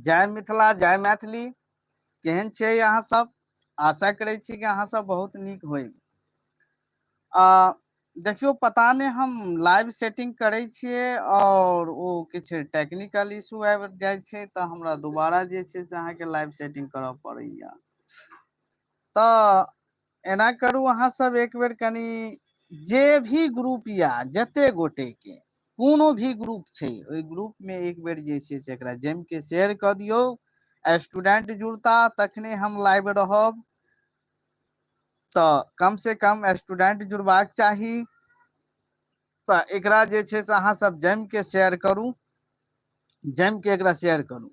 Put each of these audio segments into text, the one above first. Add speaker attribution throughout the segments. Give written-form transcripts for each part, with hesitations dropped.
Speaker 1: जय मिथिला जय मैथिली। केहन छै अहाँ सब? आशा करै छी कि अहाँ सब बहुत नीक होय। देखियो पता नहीं हम लाइव सेटिंग करै छियै और वो किछ टेक्निकल इशू आबि जाइ छै तऽ हमरा दोबारा जे छै से अहाँके लाइव सेटिंग करऽ पड़ैया। तऽ एना करू अहाँ सब एक बेर कनी जे भी ग्रुप या जते गोटे के कोनो भी ग्रुप छै ओहि ग्रुप में एक बेर जे छै से एकरा जम के शेयर क दियौ। स्टूडेंट जुड़ता तखने हम लाइव रहब, तऽ कम से कम स्टूडेंट जुड़बाक चाही। तऽ एकरा जे छै से अहाँ सब जम के शेयर करू, जम के एकरा शेयर करू।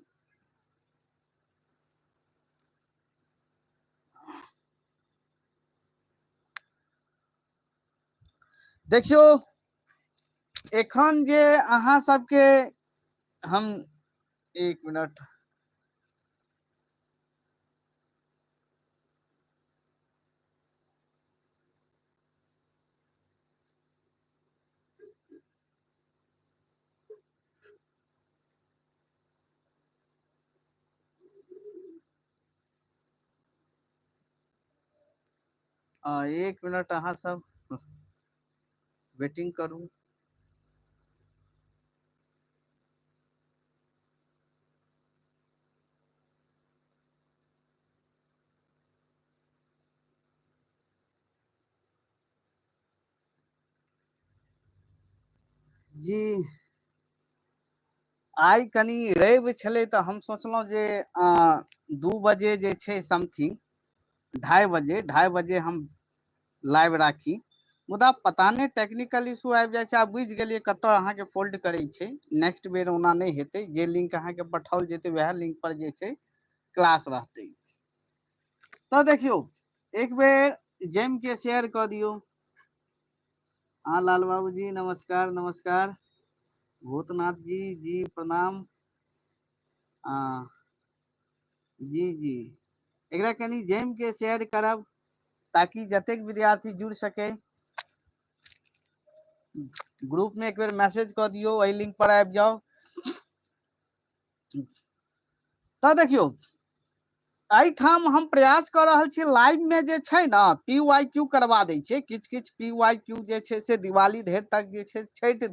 Speaker 1: देखियो एखन जे अहाँ सबके हम एक मिनट अहाँ सब वेटिंग करू। जी आई कनी रवि छलै तऽ हम सोचलहुँ जे 2 बजे जे छै समथिंग 2:30 बजे हम लाइव राखी, मुदा पता नहीं टेक्निकल इशू आबि जाइ छै। आब बुझि गेलियै कतऽ अहाँके फोल्ड करै छै। नेक्स्ट बेर ओना नहीं हेतै, जे लिंक अहाँके पठाओल जेतै वएह लिंक पर जे छै क्लास रहतै। तो देखियो एक बेर जम के शेयर क दियो। हाँ लाल बाबू जी नमस्कार नमस्कार। भूतनाथ जी प्रणाम। जी जी एकरा कनी जम के शेयर करब ताकि जतेक विद्यार्थी जुड़ सके। ग्रुप में एक बेर मैसेज क दियो, वही लिंक पर आबि जाओ। तो देखियो एहिठाम हम प्रयास कर रहल छी लाइव में जे छै ना PYQ करवा दै छै। किछ PYQ जे छै से दिवाली धरि तक जे छै, छठ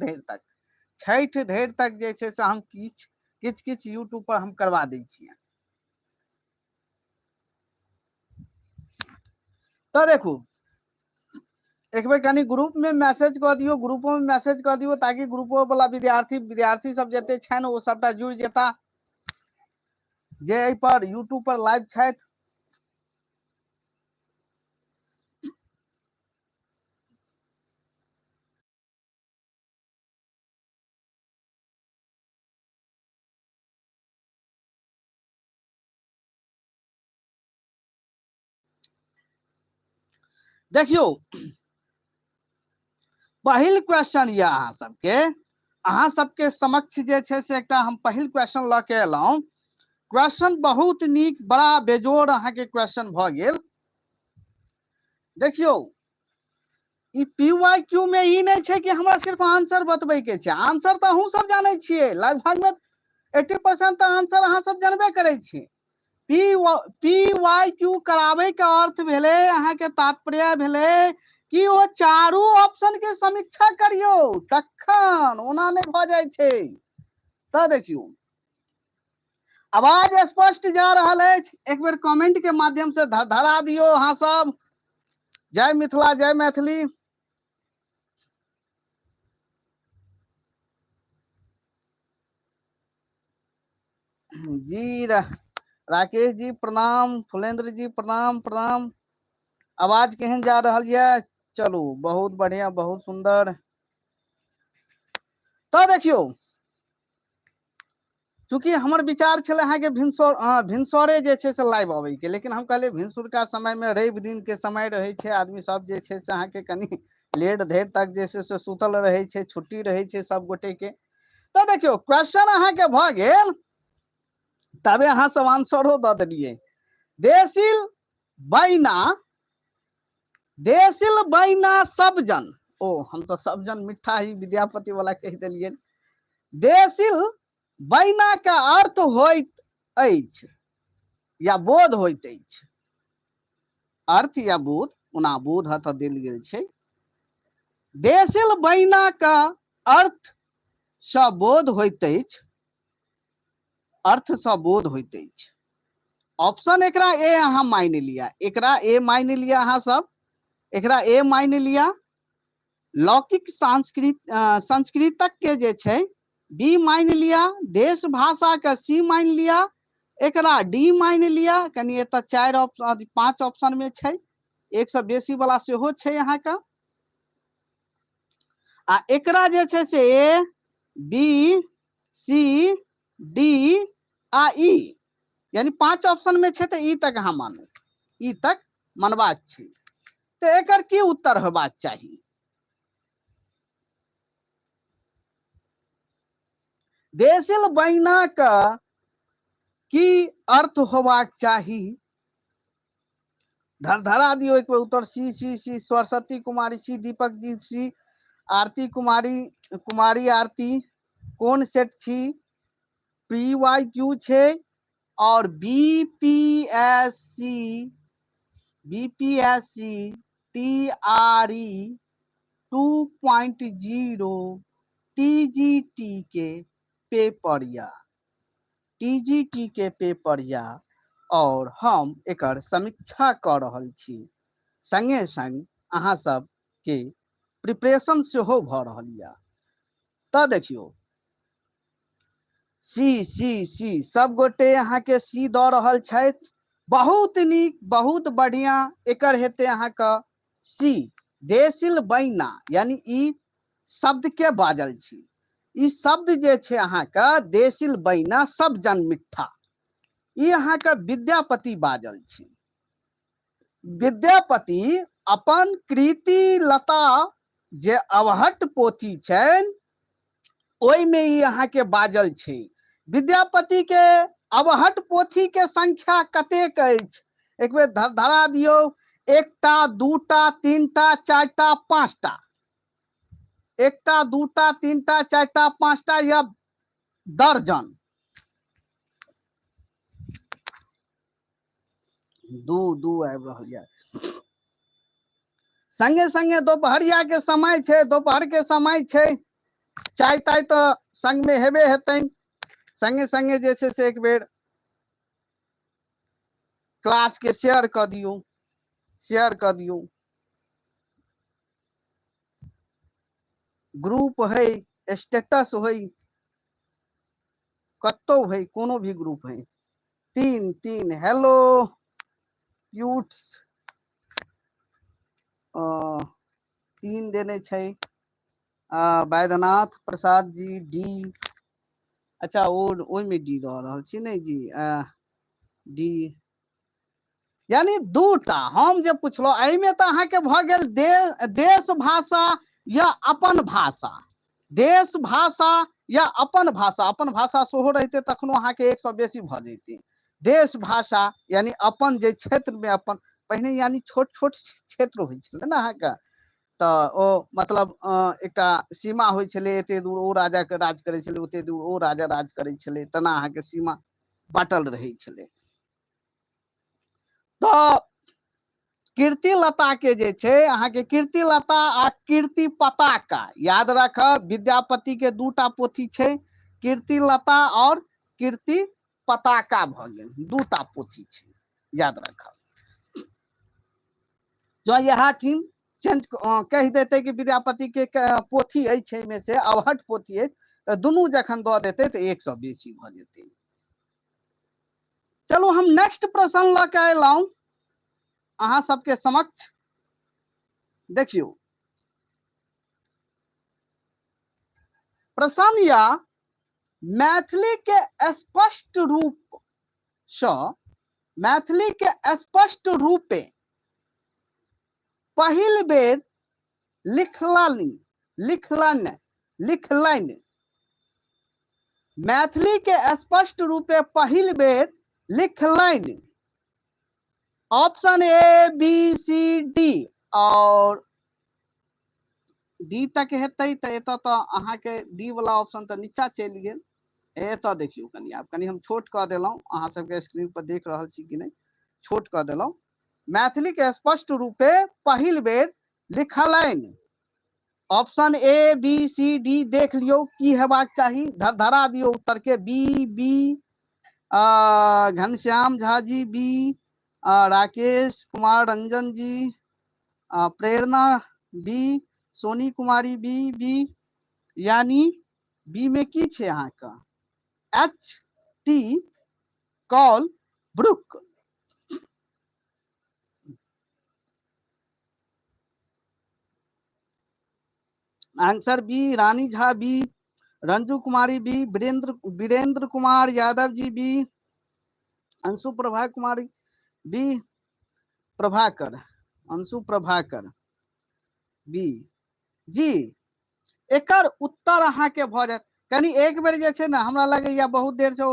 Speaker 1: धरि तक जे छै से हम किछ यूट्यूब पर हम करवा दै छियै। तो देखू एक बेर कनी ग्रुप में मैसेज क दियो, ग्रुपो में मैसेज क दियो ताकि ग्रुपो वाला विद्यार्थी सब जते छन ओ सबटा जुड़ जेता जे एहि पर यूट्यूब पर लाइव छथि। देखियो पहिल क्वेश्चन या अहाँ सबके समक्ष जे छै से एकटा हम पहिल क्वेश्चन ल के एलहुं। क्वेश्चन बहुत नीक, बड़ा बेजोड़ अहाँके क्वेश्चन भ गेल। देखियो ई PYQ में ई नहीं छै कि हमरा सिर्फ आंसर बतबै के छै। आंसर तो अहूँ सब जानै छियै, लगभग में 80% तो आंसर अहाँ सब जानबे करै छी। PYQ कराबै के अर्थ भेलै, अहाँके तात्पर्य भेलै कि ओ चारू ऑप्शन के समीक्षा करियो तखन, ओना नहीं भ जाइ छै। तो देखियो आवाज स्पष्ट जा रहल अछि, एक बेर कमेंट के माध्यम से धरा दियो अहाँ सब। जय मिथिला जय मैथिली। जी राकेश जी प्रणाम, फुलेंद्र जी प्रणाम प्रणाम। आवाज केहन जा रहल ये? चलू बहुत बढ़िया बहुत सुंदर। तो देखियो चूंकि हमर विचार छले अहाँ के भिनसरे जे छै से लाइव अबै के, लेकिन हम कहलिए भिनसुरका समय में रवि दिन के समय रहे छै, आदमी सब जे छै से अहाँ के कनी लेट धरि तक जे छै से सुतल रहे छै, छुट्टी रहे छै सब गोटे के। तो देखियो क्वेश्चन अहाँ के भ गेल, तबे अहाँ सब आंसरो द देलिए। देसिल बैना सबजन, ओ हम तो सबजन मिठा ही विद्यापति वाला कह दिलिए। देसिल बैना का अर्थ होइत अछि या बोध होइत अछि। अर्थ या बोध, ओना बोध एतऽ देल गेल छै। देसिल बैना का अर्थ सँ बोध होइत अछि, अर्थ सँ बोध होइत अछि। ऑप्शन एकरा ए अहाँ मानि लिया, एकरा ए मानि लिया अहाँ सब, एकरा ए मानि लिया। लौकिक संस्कृतक के जे छै बी मानि लिया, देश भाषा के सी मानि लिया, एकरा डी मानि लिया। कनी एतऽ 4 ऑप्शन 5 ऑप्शन में छै, एक से बेसी वाला सेहो छै अहाँ का। आ एकरा जे छै से ए बी सी डी आ ई, यानी 5 ऑप्शन में छै तो ई तक अहाँ मानू, ई तक मनबाक छै। तो एकर की उत्तर होबाक चाही? देसिल बैना का की अर्थ होबाक चाही? धरा दियो एक बेर उत्तर। सी सी सी सरस्वती कुमारी, सी दीपक जी, सी आरती कुमारी आरती। कौन सेट छी? PYQ छै और BPSC TRE 2.0 TGT के पेपर या, TGT के पेपर या, और हम एकर समीक्षा कर रहल छी। संगे संग अहाँ सब के प्रिपरेशन सेहो भ रहल या। तो देखियो सी सब गोटे अहाँ के सी द रहल छथि। बहुत नीक, बहुत बढ़िया। एकर हेते अहाँ का सी, देसिल बैना, यानी ई शब्द के बाजल छी। ई शब्द जे छै अहाँ का देसिल बैना, सब जन मिठा, ई अहाँ का विद्यापति बाजल छी। विद्यापति अपन कृति लता जे अवहट पोथी छनि ओहि में ई अहाँ के बाजल छै। विद्यापति के अवहट पोथी के संख्या कतेक अछि? एक बेर धरा दियो, एकटा, दूटा, तीनटा, चारटा, पांचटा। एकटा, दूटा, तीनटा, चारटा, पांचटा या दर्जन? दू आबि रहल या। संगे संगे दोपहरिया के समय छै, दोपहर के समय छै, चाय ताय तो संग में हेबे हेतैन। संगे संगे जे छै से एक बेर क्लास के शेयर कर दियो, शेयर कर दियो। ग्रुप है, स्टेटस है, कत्तो है, कोनो भी ग्रुप है। 3 हेलो यूट्स 3 देने छै। Vaidyanath Prasad G D. अच्छा ओहि में डी रह रहल छी नहीं जी, डी यानी 2टा हम जे पुछलो एहि में तो अहाँ के भ गेल देश भाषा या अपन भाषा। देश भाषा या अपन भाषा, अपन भाषा सेहो रहते तखनो अहाँ के 100 बेसी भ जैते। देश भाषा यानी अपन जे क्षेत्र में अपन, पहिने यानी छोट छोट क्षेत्र होइ छलै ने अहाँ के, तो ओ मतलब एकटा सीमा होइ छलै, एते दूर ओ राजा के राज करै छलै, ओते दूर ओ राजा राज करै छलै, तना अहाँ के सीमा बाटल रहै छलै। तो कीर्ति लता के जे छै अहाँ के कीर्ति लता आ कीर्ति पताका याद रखब। विद्यापति के 2टा पोथी छै, कीर्ति लता और कीर्ति पताका भ गेल, 2टा पोथी छै, याद रखब। जो यह टीम चेंज कह देते कि विद्यापति के पोथी अछि में से अवहट पोथी है, तो दुनू जखन द देते तो 100 बेसी भ जेते। चलो हम नेक्स्ट प्रश्न ल के अयलहुं अहाँ सबके समक्ष। देखियो प्रश्न या मैथिली के स्पष्ट रूप से, मैथिली के स्पष्ट रूपे पहिल बेर लिखलनि मैथिली के स्पष्ट रूपे पहिल बेर लिखलनि। Option A B C D और डी तक हेतै तो एत तो अहाँ के डी वाला ऑप्शन तो नीचा चलि गेल, एतऽ देखियौ कनि आब कनि हम छोट कऽ देलहुँ, अहाँ सबके स्क्रीन पर देख रहल छी कि नहीं, छोट कऽ देलहुँ। मैथिली के स्पष्ट रूपे पहिल बेर लिखलनि। Option A B C D देख लियो की हेबाक चाही, धरा दियो उत्तर के। B Ghanshyam Jha ji, B Rakesh Kumar Ranjan ji, Prerna B, Soni Kumari B, यानी बी में की छे अहाँ का H.T. Colebrooke. Answer B, Rani Jha B, Ranju Kumari B, Virendra Kumar Yadav ji B, Anshu Prabha Kumari B, Prabhakar, Anshu Prabhakar B ji. एकर उत्तर अहाँ के भ जात। कनी एक बेर जे छे ना, हमरा लगैया बहुत देर से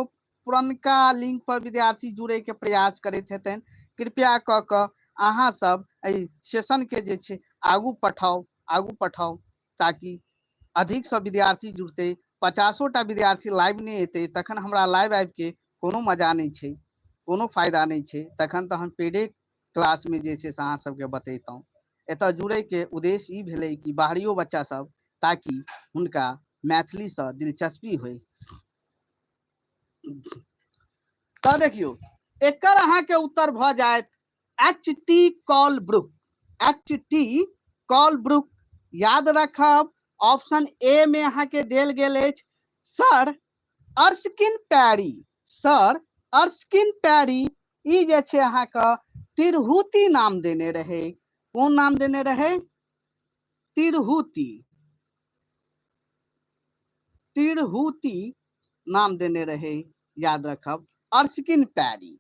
Speaker 1: पुरनका लिंक पर विद्यार्थी जुड़े के प्रयास करैत हेतैन। कृपया क क अहाँ सब एहि सेशन के जे छे आगू पठाओ ताकि अधिक से विद्यार्थी जुड़ते। 50टा विद्यार्थी लाइव नहीं एते तखन हमरा लाइव आबि के कोनो मजा नहीं छे, कोनो फायदा नहीं छे। तखन तो हम पेडे क्लास में जे छे से अहाँ सबके बतैतौं। एतऽ जुड़े के उद्देश्य ई भेलै कि बाहरियो बच्चा सब, ताकि उनका मैथिली से दिलचस्पी होय। तो देखियो एकर अहाँ के उत्तर भ जायत H.T. कोलब्रुक। H.T. कोलब्रुक याद रखब। ऑप्शन ए में अहाँ के देल गेल अछि सर अर्स्किन पैरी। सर अर्स्किन पैरी ई जे छे अहाँ का तिरहुती नाम देने रहे। कौन नाम देने रहे? तिरहुती। तिरहुती नाम देने रहे, याद रखब, अर्स्किन पैरी।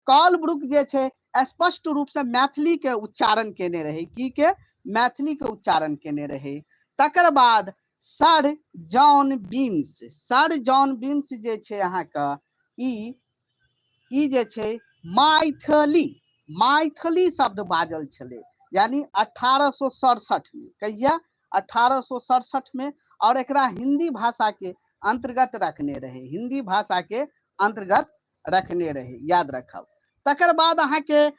Speaker 1: कोलब्रुक जे छे स्पष्ट रूप से मैथिली के उच्चारण केने रहे। की के? मैथिली के उच्चारण केने रहे। तकर बाद sir John Beames. Sir John Beames जे छे अहाँ का ई जे छे मैथिली शब्द बाजल छले, यानी 1867 में। कहिया? 1867 में। और एकरा हिंदी भाषा के अंतर्गत रखने रहे। हिंदी भाषा के अंतर्गत रखने रहे, याद रखब। तकर बाद अहाँ के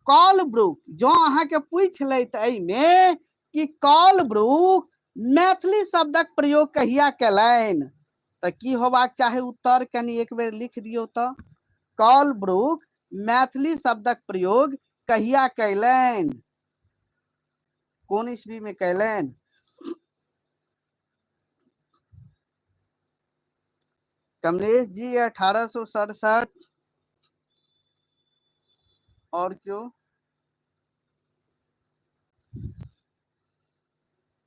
Speaker 1: कोलब्रुक जो अहाँ के पूछ लेत एहि में कि कोलब्रुक मैथिली शब्दक प्रयोग कहिया केलनि, त की होबाक चाहे उत्तर? कनी एक बेर लिख दियो त। कोलब्रुक मैथिली शब्दक प्रयोग कहिया कैलनि? कौन ईस्वी में कैलनि? कमलेश जी 1867। और क्यों?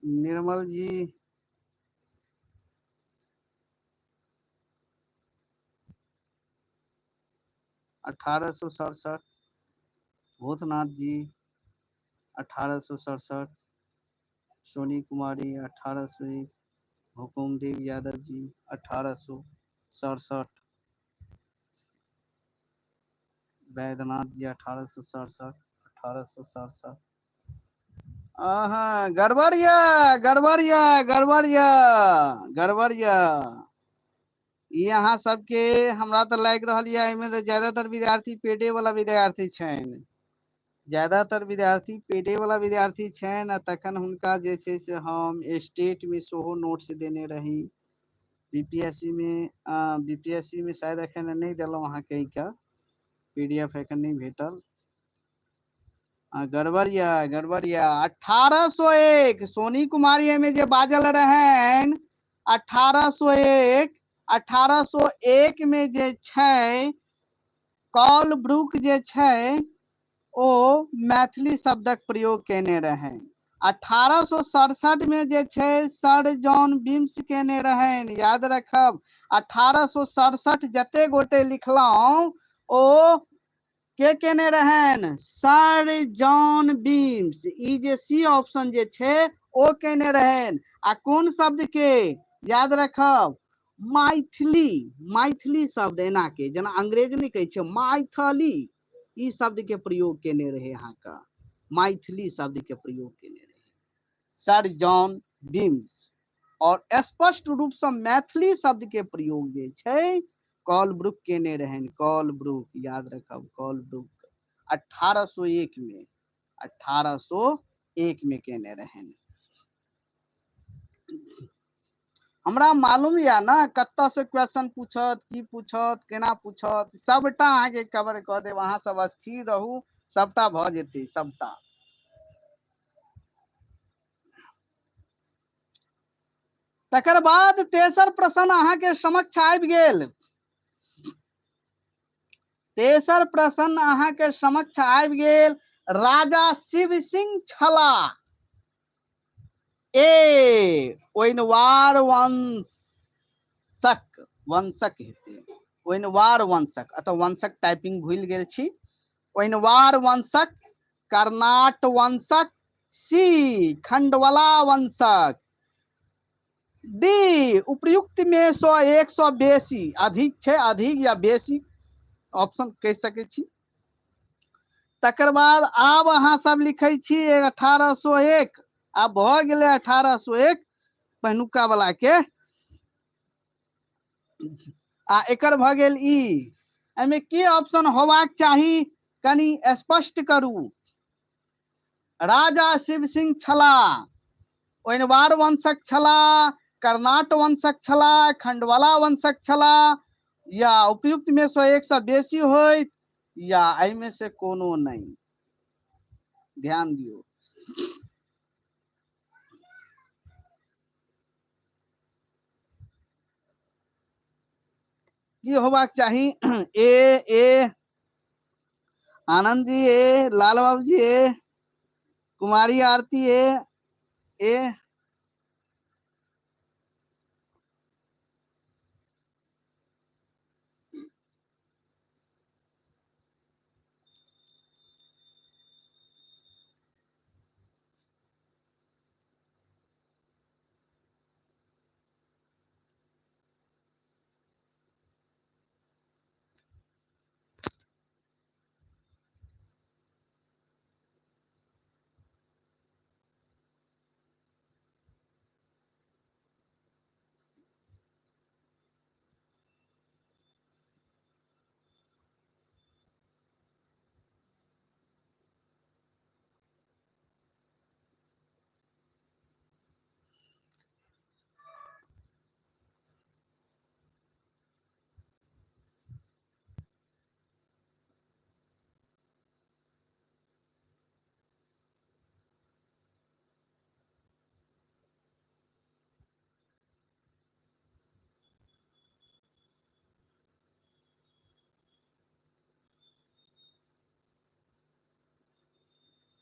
Speaker 1: निर्मल जी 1867। भूतनाथ जी 1867। सोनी कुमारी 1801। हुकुमदेव यादव जी 1867। वैद्यनाथ जी 1867। 1867। गड़बड़िया। ये अहाँ सबके हमरा तो लाग रहल है एहिमे तो ज्यादातर विद्यार्थी पेडे वाला विद्यार्थी छन। ज्यादातर विद्यार्थी पेडे वाला विद्यार्थी छन। तखन हुनका जे छे से हम स्टेट में सोहो नोट्स देने रही। बीपीएससी में शायद एखन नहीं देलौं अहाँ के का पीडीएफ एखन नहीं भेटल। गड़बड़िया 1801 सोनी कुमारी में जे बाजल रहन 1801 में जे छै कोलब्रुक जे छै ओ मैथिली शब्दक प्रयोग केने रहे। 1867 में जे छै सर जॉन बीम्स केने रहन, याद रखब। 1867 जते गोटे लिखलौं ओ के केने रहन? Sir John Beames. ई जे सी ऑप्शन जे छे ओ केने रहन। आ कौन शब्द के? याद रखब, मैथिली शब्द। एना के जना अंग्रेज नहीं कहे छे मैथिली, ई शब्द के प्रयोग केने रहे। यहाँ का मैथिली शब्द के प्रयोग केने रहे सर जॉन बीम्स। और स्पष्ट रूप से मैथिली शब्द के प्रयोग जे छै कॉलब्रुक केने रहन। कॉलब्रुक याद रखब, कॉलब्रुक 1801 में 1801 में केने रहन। हमरा मालूम या ना कत्ता से क्वेश्चन पूछत, की पूछत, केना पूछत, सबटा अहाँ के कवर क देब। अहाँ सब स्थिर रहू, सबटा भ जेतै सबटा। तकर बाद तेसर प्रश्न अहाँ के समक्ष आबि गेल। तेसर प्रश्न अहाँ के समक्ष आबि गेल, राजा शिव सिंह छलाह ए ओइनवार वंशक हेतै, ओइनवार वंशक, अतः वंशक टाइपिंग भूल गेल छी। ओइनवार वंशक, कर्नाट वंशक, सी खंडवला वंशक, डी उपयुक्त में 100 बेसी। अधिक छै, अधिक या बेसी ऑप्शन कह सकै छी। तकर बाद आब अहाँ सब लिखै छी 1801, आब भ गेलै 1801 पहिनुका वाला के। आ एकर भ गेल ई, एमे की ऑप्शन होबाक चाही कनी स्पष्ट करू। राजा शिव सिंह छलाह, ओइनवार वंशक छलाह, कर्नाट वंशक छलाह, खंडवाला वंशक छलाह, या उपयुक्त में 100 बेसी होइत, या एहि में से कोनो नहीं। ध्यान दियो। की होबाक चाही? ए आनंद जी, ए लाल बाबू जी, ए कुमारी आरती, ए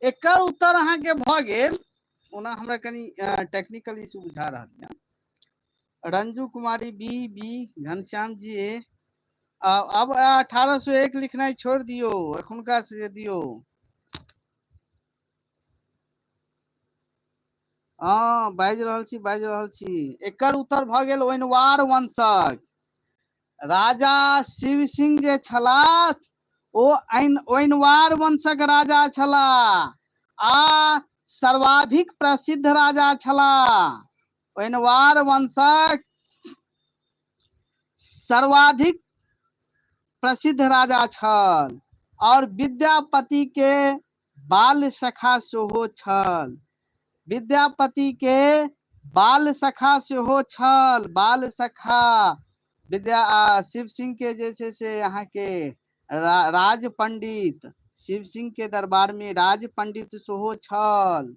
Speaker 1: एकर उत्तर अहाँ के भ गेल। ओना हमरा कनी टेक्निकल इशू बुझा रहल है। रंजू कुमारी बी, घनश्याम जी ए। अब 1801 लिखनाइ छोड़ दियो, एखुनका से दियो। हाँ बाजि रहल छी। एकर उत्तर भ गेल ओइनवार वंशक। राजा शिव सिंह जे छलाह ओ ओइनवार वंशक राजा छलाह आ सर्वाधिक प्रसिद्ध राजा छलाह। ओइनवार वंशक सर्वाधिक प्रसिद्ध राजा छल और विद्यापति के बाल सखा सेहो छल। विद्यापति के बाल सखा सेहो छल। बाल सखा शिव सिंह के जे छै से अहाँ के राज पंडित, शिव सिंह के दरबार में राज पंडित सेहो छल।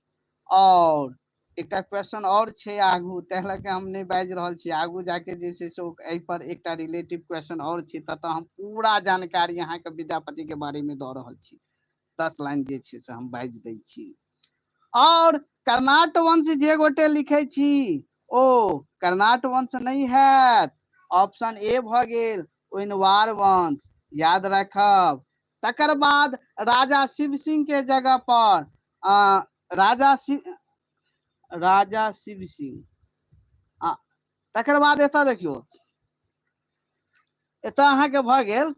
Speaker 1: और एकटा क्वेश्चन और छै आगू, तै लके हम नहीं बाजि रहल छी। आगू जाके जे छै से एहि पर एकटा रिलेटिव क्वेश्चन और छै, ततऽ हम पूरा जानकारी अहाँ के विद्यापति के बारे में दऽ रहल छी। 10 लाइन जे छै से हम बाजि दै छी। और कर्नाट वंश जे गोटे लिखे छी ओ कर्नाट वंश नहीं हैत। ऑप्शन ए भ गेल ओइनवार वंश, याद रखब। तकर बाद राजा शिव सिंह के जगह पर राजा शिव सिंह। तकर बाद एतऽ देखियो, एतऽ अहाँ के भ गेल,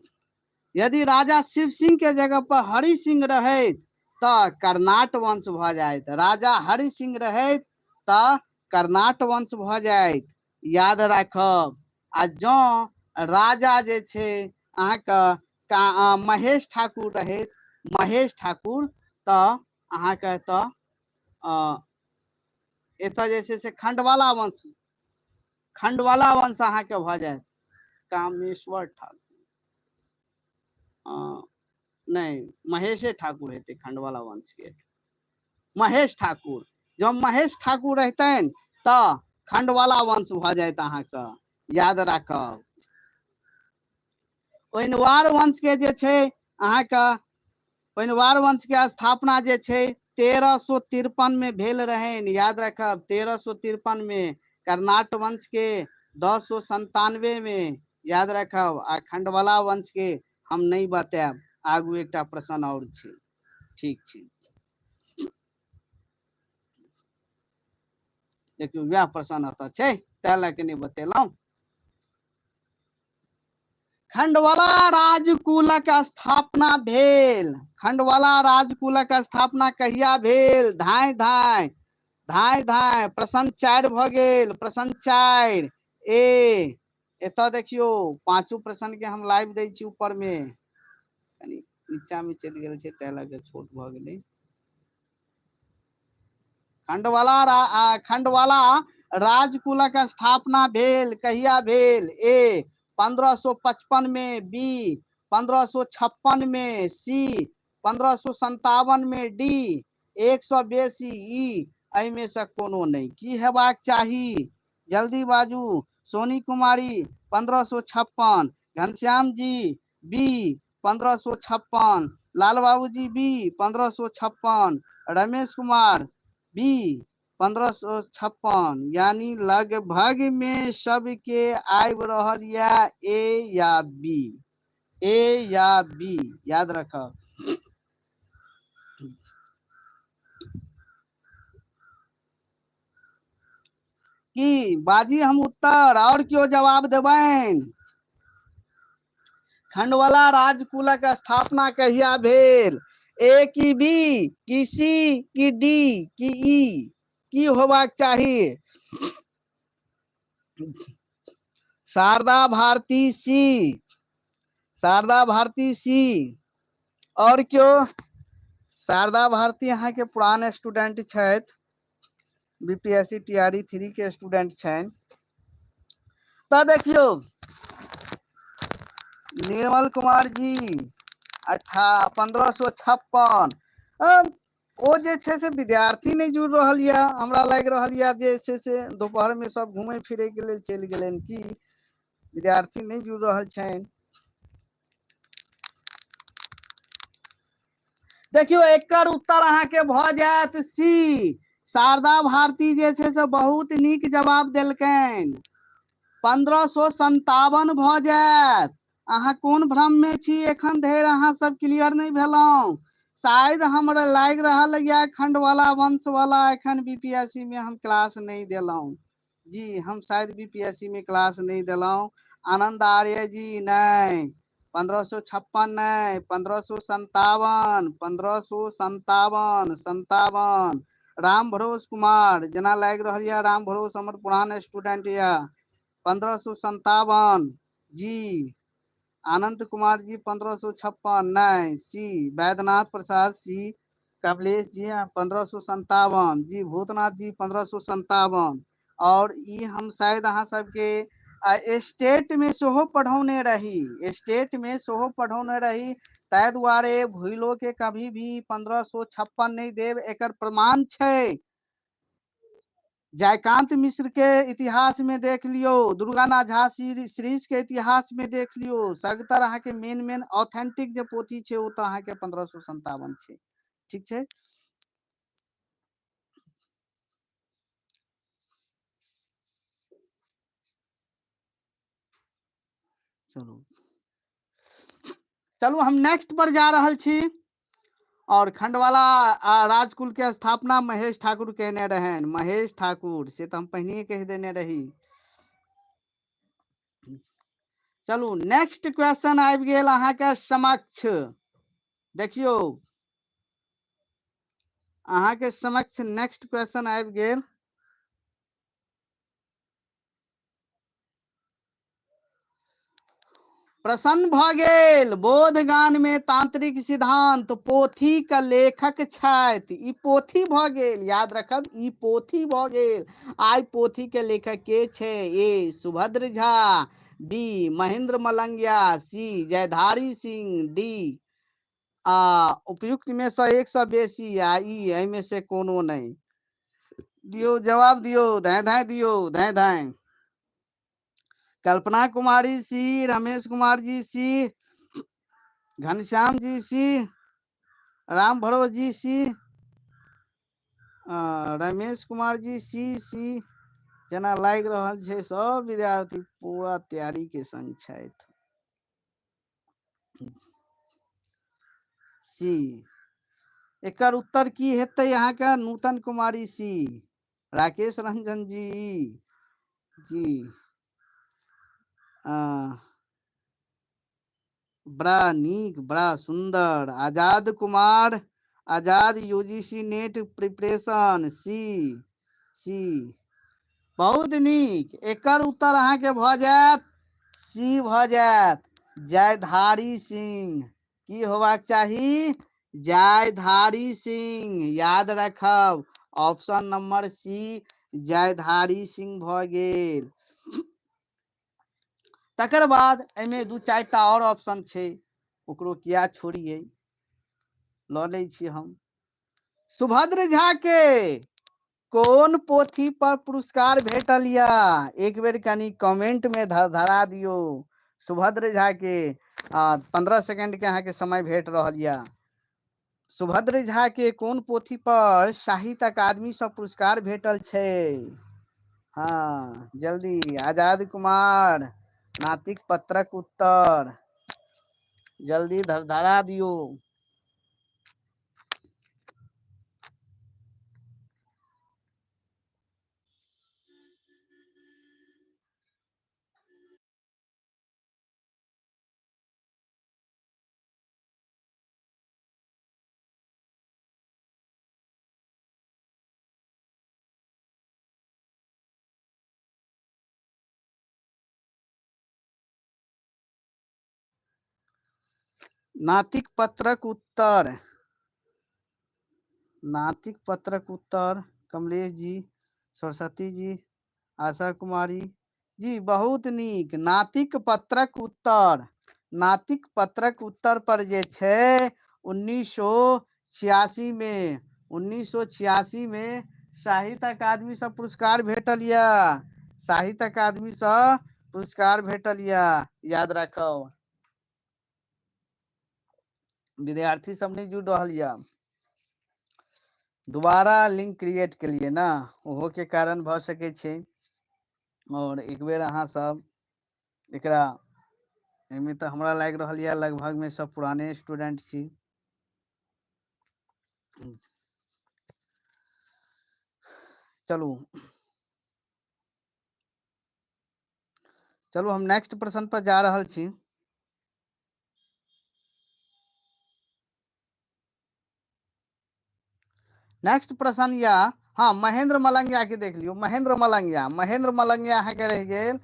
Speaker 1: यदि राजा शिव सिंह के जगह पर हरि सिंह रहैत त कर्नाट वंश भ जाइत। राजा हरि सिंह रहैत त कर्नाट वंश भ जायत, याद राखब। आ जँ राजा जे छै अहाँके महेश ठाकुर रहैत, महेश ठाकुर, तऽ अहाँके एतऽ जे छै से खंडवाला वंश अहाँके भऽ जायत कामेश्वर ठाकुर, नहीं महेशे ठाकुर हेतै खंडवाला वंश के, महेश ठाकुर। जब महेश ठाकुर रहतनि तऽ खंडवाला वंश भऽ जायत अहाँके, याद राखब। ओहिनवार वंश के जे छै अहाँके, ओहिनवार वंश के स्थापना जे छै 1353 में भेल रहनि, याद रखब 1353 में। कर्नाट वंश के 1097 में, याद रखब। आ खंडवाला वंश के हम नहीं बतायब, आगू एकटा प्रश्न और छै, ठीक छै। देखियो वह प्रश्न एतऽ छै, तै लए के नहीं बतेलहुँ। खंडवाला राजकुलक स्थापना भेल, खंडवाला राजकुलक स्थापना कहिया भेल? धाय धाय धाय धाय। प्रश्न 4 भ गेल, प्रश्न 4 ए। एतऽ देखियो पांचों प्रश्न के हम लाइव दै छी ऊपर में, कनी नीचा में चलि गेल छै तै लगे छोट भ गेलै। खंडवाला राजकुलक स्थापना भेल कहिया भेल? ए 1555 में, बी 1556 में, सी 1557 में, डी 182, ई एहिमे से कोनो नहीं। की हेबाक चाही? जल्दी बाजू। Soni Kumari 1556, Ghanshyam ji B 1556, Lal Babu ji B 1556, Ramesh Kumar B 1556, यानी लगभग में सबके आबि रहल या ए या बी, ए या बी, याद रखब। की बाजी हम उत्तर, और क्यों जवाब देबैन? खंडवाला राजकुलक स्थापना कहिया भेल? ए की बी, की सी, की डी, की ई? की होबाक चाही? शारदा भारती सी, शारदा भारती सी। और क्यों? शारदा भारती अहाँ के पुरान स्टूडेंट छथि, बीपीएससी टीआरई 3 के स्टूडेंट छनि। तो देखियो निर्मल कुमार जी 1556। ओ जे छै से विद्यार्थी नहीं जुड़ रहल या, हमरा लागि रहल या जे छै से दोपहर में सब घूमे फिरे के लेल चलि गेलनि, की विद्यार्थी नहीं जुड़ रहल छनि? देखियो एकर उत्तर अहाँ के भ जायत सी, शारदा भारती जे छै से बहुत नीक जवाब देलकनि। 1557 भ जायत। अहाँ कोन भ्रम में छी एखन धरि अहाँ सब क्लियर नहीं भेलौं? शायद हमरा लागि रहल या खंडवाला वंश वाला एखन बीपीएससी में हम क्लास नहीं देलौं। जी हम शायद बीपीएससी में क्लास नहीं देलौं। आनंद आर्य जी नहीं, 1556 नहीं, 1557, 1557। राम भरोस कुमार, जेना लागि रहल या राम भरोस हमर पुरान स्टूडेंट या, 1557 जी। आनंद कुमार जी 1556 नहीं, सी वैद्यनाथ प्रसाद सी, कमलेश जी 1557 जी, भूतनाथ जी 1557। और ई हम शायद अहाँ सबके स्टेट में सेहो पढ़ौने रही, स्टेट में सेहो पढ़ौने रही, ताहि दुआरे भूलो के कभी भी 1556 नहीं देव। एकर प्रमाण छै जयकांत मिश्र के इतिहास में देख लियो, दुर्गानाथ झा सीरीज के इतिहास में देख लियो, सगतर अहाँ के मेन ऑथेंटिक जे पोथी छै ओ तो अहाँ के 1557 छै, ठीक छै। चलू हम नेक्स्ट पर जा रहल छी। और खंडवाला राजकुल के स्थापना महेश ठाकुर केने रहन, महेश ठाकुर से तो हम पहले कह देने रही। चलू नेक्स्ट क्वेश्चन आबि गेल अहाँ के समक्ष। देखियो अहाँ के समक्ष नेक्स्ट क्वेश्चन आबि गेल। प्रसन्न भ गेल बोध गान में तांत्रिक सिद्धांत पोथी का लेखक छथि। ई पोथी भ गेल, याद रखब ई पोथी भ गेल। आई पोथी के लेखक के छे? ए सुभद्र झा, बी महेंद्र मलंगिया, सी जयधारी सिंह, डी उपयुक्त में से एक से बेसी आ ई एमे से कोनो नहीं। दियो जवाब दियो, धाय धाय दियो, धाय धाय। कल्पना कुमारी सी, रमेश कुमार जी सी, घनश्याम जी सी, राम भरो जी सी, रमेश कुमार जी सी जना लाग रहल छै सब विद्यार्थी पूरा तैयारी के संग छथि। सी एकर उत्तर की हेतै यहाँ का? नूतन कुमारी सी, राकेश रंजन जी जी बड़ा नीक, बड़ा सुंदर। आजाद कुमार, आजाद यूजीसी नेट प्रिपरेशन, सी बहुत नीक। एकर उत्तर अहाँ के भ जायत सी भ जायत, जयधारी सिंह। की होबाक चाही? जयधारी सिंह। याद रखब option number C Jaydhari Singh भ गेल। तकर बाद एमे दू चारिटा और ऑप्शन छै, ओकरो किया छोड़िए, ल लै छी हम। सुभद्र झा के कोन पोथी पर पुरस्कार भेटल या? एक बेर कनी कमेंट में धरा दियो। सुभद्र झा के 15 सेकंड के अहाँ के समय भेट रहल या। सुभद्र झा के कोन पोथी पर साहित्य अकादमी से पुरस्कार भेटल छै? हाँ जल्दी। आजाद कुमार, नातिक पत्रक उत्तर, जल्दी धरा दियो। नातिक पत्रक उत्तर, नातिक पत्रक उत्तर कमलेश जी, सरस्वती जी, आशा कुमारी जी बहुत नीक। नातिक पत्रक उत्तर, नातिक पत्रक उत्तर पर जे छै 1986 में 1986 में साहित्य अकादमी से पुरस्कार भेटल या, साहित्य अकादमी से पुरस्कार भेटल या, याद रखो। विद्यार्थी सब नहीं जुड़ रहा या, दोबारा लिंक क्रिएट के लिए ना, ओहो के कारण भ सके छै। और एक बेर अहाँ सब एकरा एमे तो हमरा लाग रहल या लगभग में सब पुराने स्टूडेंट छी। चलू चलू हम नेक्स्ट प्रश्न पर जा रहल छी। नेक्स्ट प्रश्न या हाँ महेंद्र मलंगिया के देख लियो। महेंद्र मलंगिया, महेंद्र मलंगिया अहाँ के रह गेल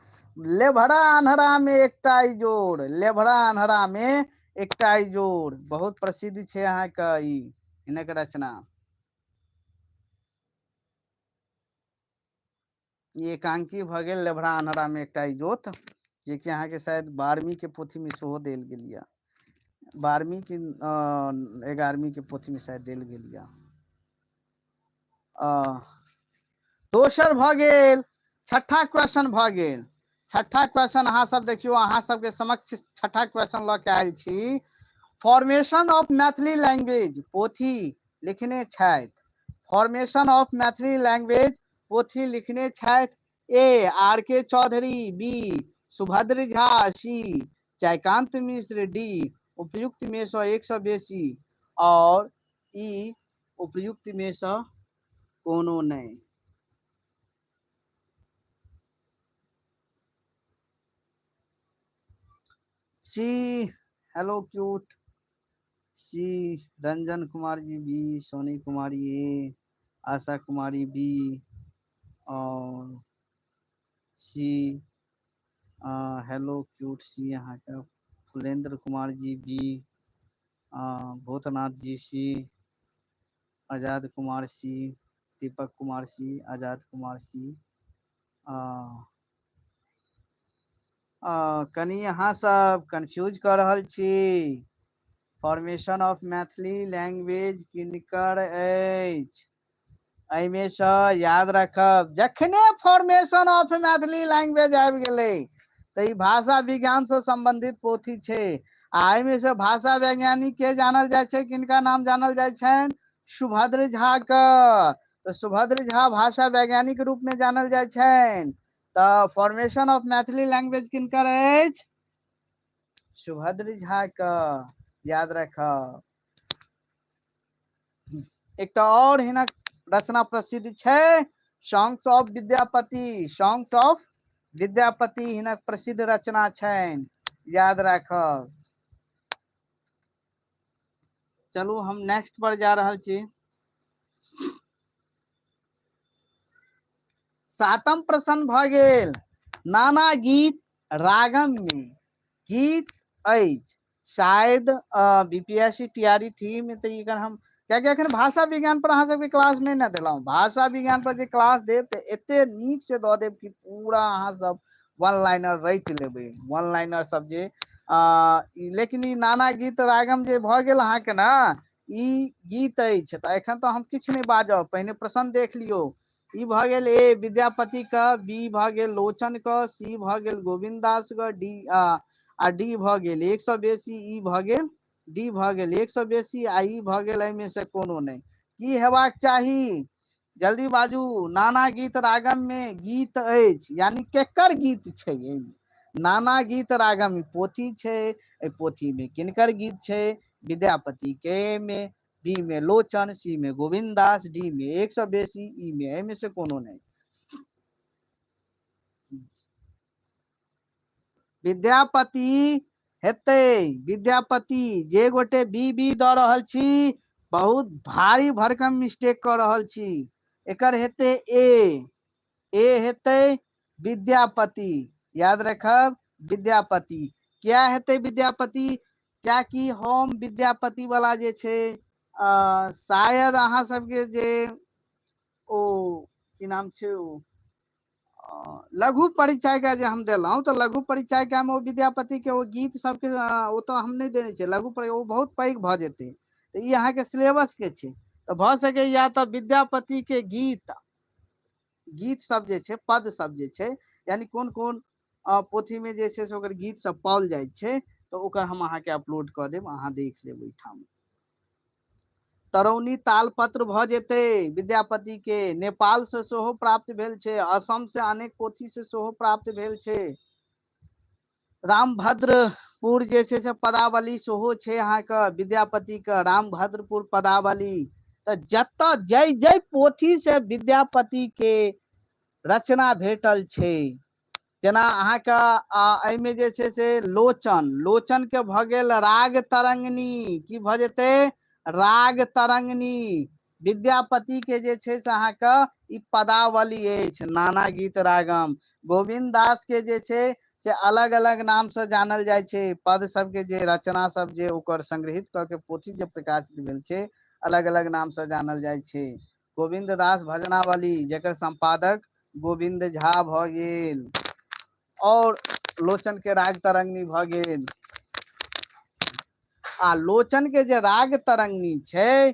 Speaker 1: लेभड़ा अन्हरा में एकटा इजोड़, लेभड़ा अन्हरा में एकटा इजोड़ बहुत प्रसिद्ध छै अहाँ के ई हिनक रचना। ये एकांकी भ गेल लेभड़ा अन्हरा में एकटा इजोत, जे कि अहाँ के शायद 12वीं के पोथी में सेहो देल गेल या, 12वीं की 11वीं के पोथी में शायद देल गेल या। दोसर भ गेल, छठा क्वेश्चन भ गेल। छठा क्वेश्चन अहाँ सब देखियो, अहाँ सब के समक्ष छठा क्वेश्चन ल के आयल छी। फॉर्मेशन ऑफ मैथिली लैंग्वेज पोथी लिखने छथि, फॉर्मेशन ऑफ मैथिली लैंग्वेज पोथी लिखने छथि ए आर के चौधरी, बी सुभद्र झा, सी जयकांत मिश्र, डी उपयुक्त में से एक से बेसी और ई उपयुक्त में से कोनो नहीं। सी हेलो क्यूट, सी रंजन कुमार जी, बी सोनी कुमारी, ए आशा कुमारी, बी और सी हेलो क्यूट सी अहाँ का फुलेंद्र कुमार जी बी, भूतनाथ जी सी, आजाद कुमार सी, दीपक कुमार सी, आजाद कुमार सी। कनी यहाँ सब कंफ्यूज कर रहल छी। फॉर्मेशन ऑफ मैथिली लैंग्वेज किनकर अछि? एहिमे से याद रखब, जखने फॉर्मेशन ऑफ मैथिली लैंग्वेज आबि गेलै तऽ ई भाषा विज्ञान से संबंधित पोथी छै। आ एहिमे से भाषा वैज्ञानिक के जानल जाइ छै, किनका नाम जानल जाइ छनि? सुभद्र झा के। तो सुभद्र झा भाषा वैज्ञानिक रूप में जानल जाइ छनि। तो फॉर्मेशन ऑफ मैथिली लैंग्वेज किनकर अछि? सुभद्र झा के, याद रखब। एक और हिनक रचना प्रसिद्ध छै, songs of Vidyapati. Songs of Vidyapati हिनक प्रसिद्ध रचना छनि, याद राखब। चलू हम नेक्स्ट पर जा रहल छी। 7म प्रश्न भ गेल, नाना गीत रागम में गीत अछि। शायद बीपीएससी टीआरई थी में तो हम क्या एखन भाषा विज्ञान पर अहाँ सबके क्लास नहीं ना दिलौं। भाषा विज्ञान पर जे क्लास देव तो एते नीक से दऽ देव कि पूरा अहाँ सब वन लाइनर रटि लेबै। वन लाइनर सब जे लेकिन ई नाना गीत रागम जे भ गेल अहाँके ना, ई गीत अछि। तऽ एखन तो हम किछु नहीं बाजब, पहिने प्रश्न देख लियो। ई भ गेल ए विद्यापति का, बी भ गेल लोचन का, सी भ गेल गोविंद दास का, डी भ गेल 100 बेसी, ई भ गेल डी भ गेल 100 बेसी, आ ई भ गेल एहिमे से कोनो नहीं। की हेबाक चाही? जल्दी बाजू। नाना गीत रागम में गीत अछि, यानी केकर गीत छै? नाना गीत रागम पोथी छै, पोथी में किनकर गीत छै? विद्यापति के में, बी में लोचन, सी में गोविंद दास, डी में 100 बेसी, ई में एमे से कोनो नहीं। विद्यापति हेतै। विद्यापति जे गोटे बी बी दऽ रहल छी, बहुत भारी भरकम मिस्टेक कर रहल छी। एकर हेतै ए हेतै विद्यापति, याद रखब विद्यापति। क्या हेतै विद्यापति? क्या कि हम विद्यापति वाला जे छै शायद अहाँ सबके जे ओ की नाम छै ओ लघु परिचय का जे हम देलहुं, तो लघु परिचय का में विद्यापति के वो गीत सबके वो तो हम नहीं देने छे। लघु पर वो बहुत पैघ भ जेते, तो ई अहाँ के सिलेबस के छे। तो भ सके या तो विद्यापति के गीत सब जे छे, पद सब जे छे, यानी कोन कोन पोथी में जे छे से ओकर गीत सब पाओल जाय छे, तो ओकर हम अहाँ के अपलोड कर देब, अहाँ देख लेब ओइठाम। तरौनी तालपत्र भ जेते विद्यापति के, नेपाल से सेहो प्राप्त भेल छे, असम से अनेक पोथी से सेहो प्राप्त भेल छे। रामभद्रपुर जे छे से पदावली सेहो छे अहाँ के विद्यापति के, रामभद्रपुर पदावली। तो जत जय जय पोथी से विद्यापति के रचना भेटल छे, जेना अहाँ के एमे जे छे से लोचन के भ गेल राग तरंगिणी। की भ जेते? राग तरंगिणी। विद्यापति के जे छे से अहाँ के ई पदावली अछि, नाना गीत रागम। गोविंद दास के जे छे से अलग अलग नाम से जानल जाय छे। पद सब के जे रचना सब जे ओकर संग्रहित क के पोथी जे प्रकाशित भेल छे, अलग अलग नाम से जानल जाय छे। गोविंद दास भजनावली, जेकर संपादक गोविंद झा भ गेल। और लोचन के राग तरंगिणी भ गेल। आ लोचन के जे राग तरंगिणी छे,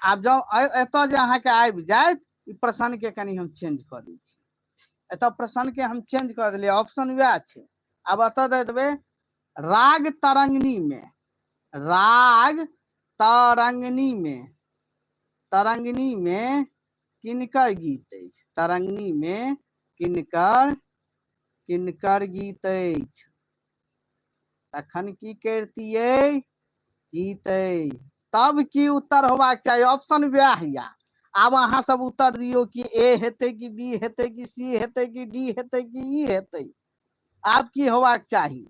Speaker 1: आब जाओ एत जे अहाँ के आबि जायत, ई प्रश्न के कनी हम चेंज कर दै छी। एत प्रश्न के हम चेंज कर देलिए, ऑप्शन वह छे। अब अत दे देबे राग तरंगिणी में, राग तरंगिणी में किनकर गीत अछि? तरंगिणी में किनकर गीत अछि? तखन की करतियै? गीत तब की उत्तर होबाक चाहिए? ऑप्शन वह या। आब अहाँ सब उत्तर दियो कि ए हेतै कि बी हेतै कि सी हेतै कि डी हेतै कि ई हेतै। आब की होबाक चाही?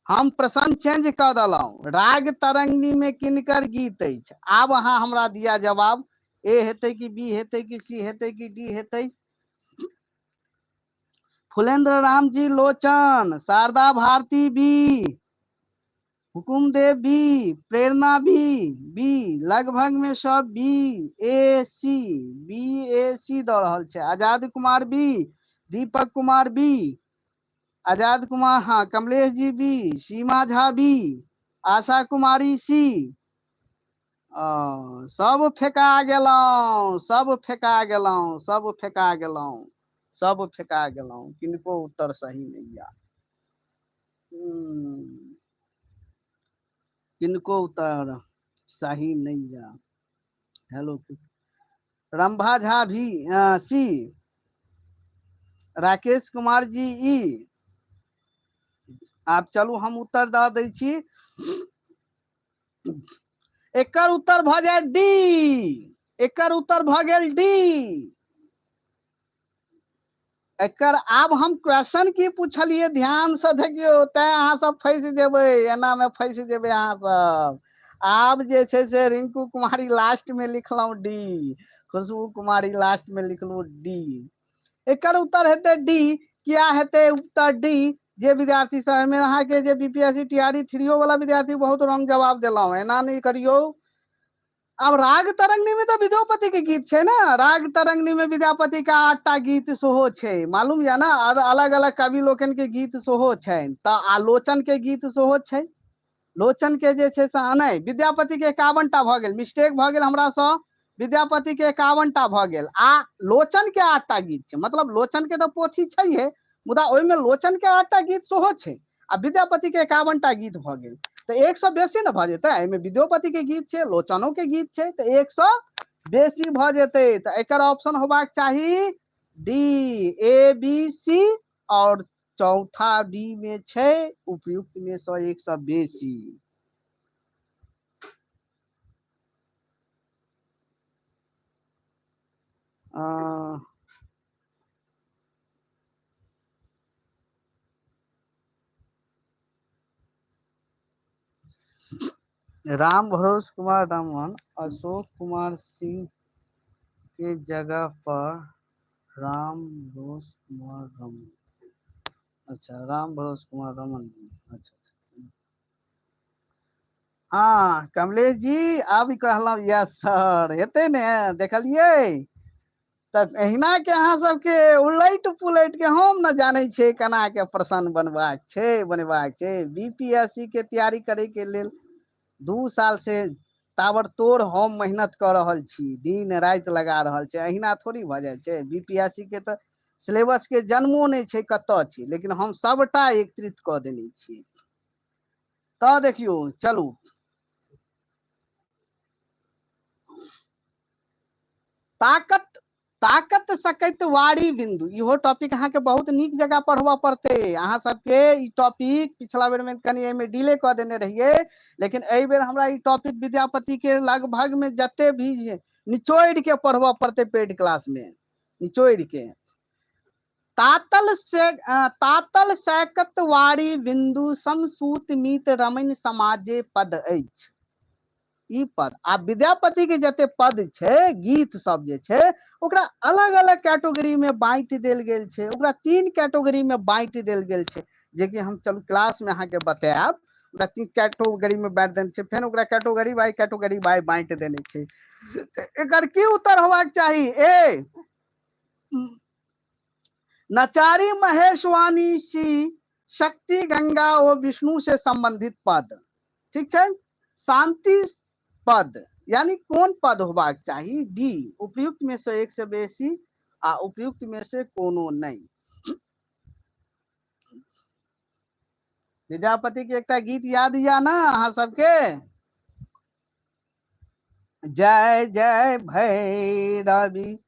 Speaker 1: हम प्रश्न चेंज कर देलहुं, राग तरंगिणी में किनकर गीत अछि? आब अहाँ हमरा दिया जवाब, ए हेतै कि बी हेतै कि सी हेतै कि डी हेतै? फुलेंद्र राम जी लोचन, शारदा भारती बी, हुकुम दे बी, प्रेरणा बी, लगभग में सब बी ए सी दऽ रहल छै। आजाद कुमार बी, दीपक कुमार बी, आजाद कुमार, हाँ Kamlesh ji B, Seema Jha B, Asha Kumari C. सब फेका गेलौं, सब फेका गेलौं, सब फेका गेलौं, सब फेका गेलौं, किनको उत्तर सही नहीं या। किनको उत्तर सही नहीं या। हेलो रंभा झा भी सी, राकेश कुमार जी ई। आप चलू हम उत्तर दऽ दै छी। एकर उत्तर भ जाय डी, एकर उत्तर भ गेल डी। एकर आब हम क्वेश्चन की पूछलिए ध्यान से देखियो, तै अहाँ सब फंस जेबै, एना में फंस जेबै अहाँ सब। आब जे छै से रिंकू कुमारी लास्ट में लिखलौ डी, खुशबू कुमारी लास्ट में लिखलू डी। एकर उत्तर हेतै डी। क्या हेतै उत्तर डी? जे विद्यार्थी सब में अहाँ के जे बीपीएससी टीआरई 3 वाला विद्यार्थी बहुत रंग जवाब देलौ, एना नहीं करियो। अब राग तरंगनी में तो विद्यापति के गीत है ना, राग तरंगनी में विद्यापति का 8टा गीत सेहो छै, मालूम या ना। अलग अलग कवि लोकन के गीत सेहो छै, त आलोचन के गीत सेहो छै। लोचन के जे छै से नहीं, विद्यापति के 51टा भ गेल, मिस्टेक भ गेल हमरा सँ। विद्यापति के 51टा भ गेल, आ लोचन के 8टा गीत छै। मतलब लोचन के तो पोथी छैहे, मुदा ओहि में लोचन के 8टा गीत सेहो छै, आ विद्यापति के 51टा गीत भ गेल। तो 100 बेसी न भ जेतै, एहिमे विद्यापति के गीत छै, लोचनो के गीत छै, तो 100 बेसी भ जेतै। तो एकर ऑप्शन होबाक चाही डी, ए बी सी, और चौथा डी में छै उपयुक्त में 100 बेसी। राम भरोस कुमार रमन अशोक कुमार सिंह के जगह पर राम भरोस कुमार रमन, अच्छा राम भरोस कुमार रमन, अच्छा। हाँ कमलेश जी अब कहलौ यस सर, हेतै ने, देखलियै। तब एहिना के अहाँ सबके उलट पुलट के हम न जानै छियै केना के प्रश्न बनबाक छै, बनेबाक छै। बीपीएससी के तैयारी करे के लेल 2 साल से ताबड़तोड़ हम मेहनत कर रहल छी, दिन रात लगा रहल छी, अहिना थोड़ी भ जाय छै। बीपीएससी के त सिलेबस के जन्मो नहीं छै, कतऽ छी, लेकिन हम सबटा एकत्रित क देने छी। त देखियो चलू, ताकत ताकत सकैत वारी बिंदु, इहो टॉपिक अहाँ के बहुत नीक जगह पढ़बऽ पड़ते। अहाँ सबके ई टॉपिक पिछला बेर में कनी एमे डिले क देने रहिए, लेकिन एहि बेर हमरा ई टॉपिक विद्यापति के लगभग में जते भी निचोड़ के पढ़बऽ पड़ते पेड क्लास में, निचोड़ के। तातल सैकत वारी बिंदु समसूत मीत रमन समाजे पद अछि। ई पद आ विद्यापति के जते पद छै, गीत सब जे छै, ओकरा अलग अलग कैटेगरी में बांटि देल गेल छै, ओकरा 3 कैटेगरी में बांटि देल गेल छै, जे कि हम चलू क्लास में अहाँ के बतायब। ओकरा 3 कैटेगरी में बांटि देने छै, फेर ओकरा कैटेगरी बाय बांटि देने छै। एकर की उत्तर होबाक चाही? ए नचारी महेशवाणी सी, शक्ति गंगा ओ विष्णु से संबंधित पद, ठीक छै। शांति पद यानी कौन पद होबाक चाही? डी, उपयुक्त में से 1 से बेसी आ उपयुक्त में से कोनो नहीं। विद्यापति के एकटा गीत याद या ना अहाँ सबके? जय जय भैरवी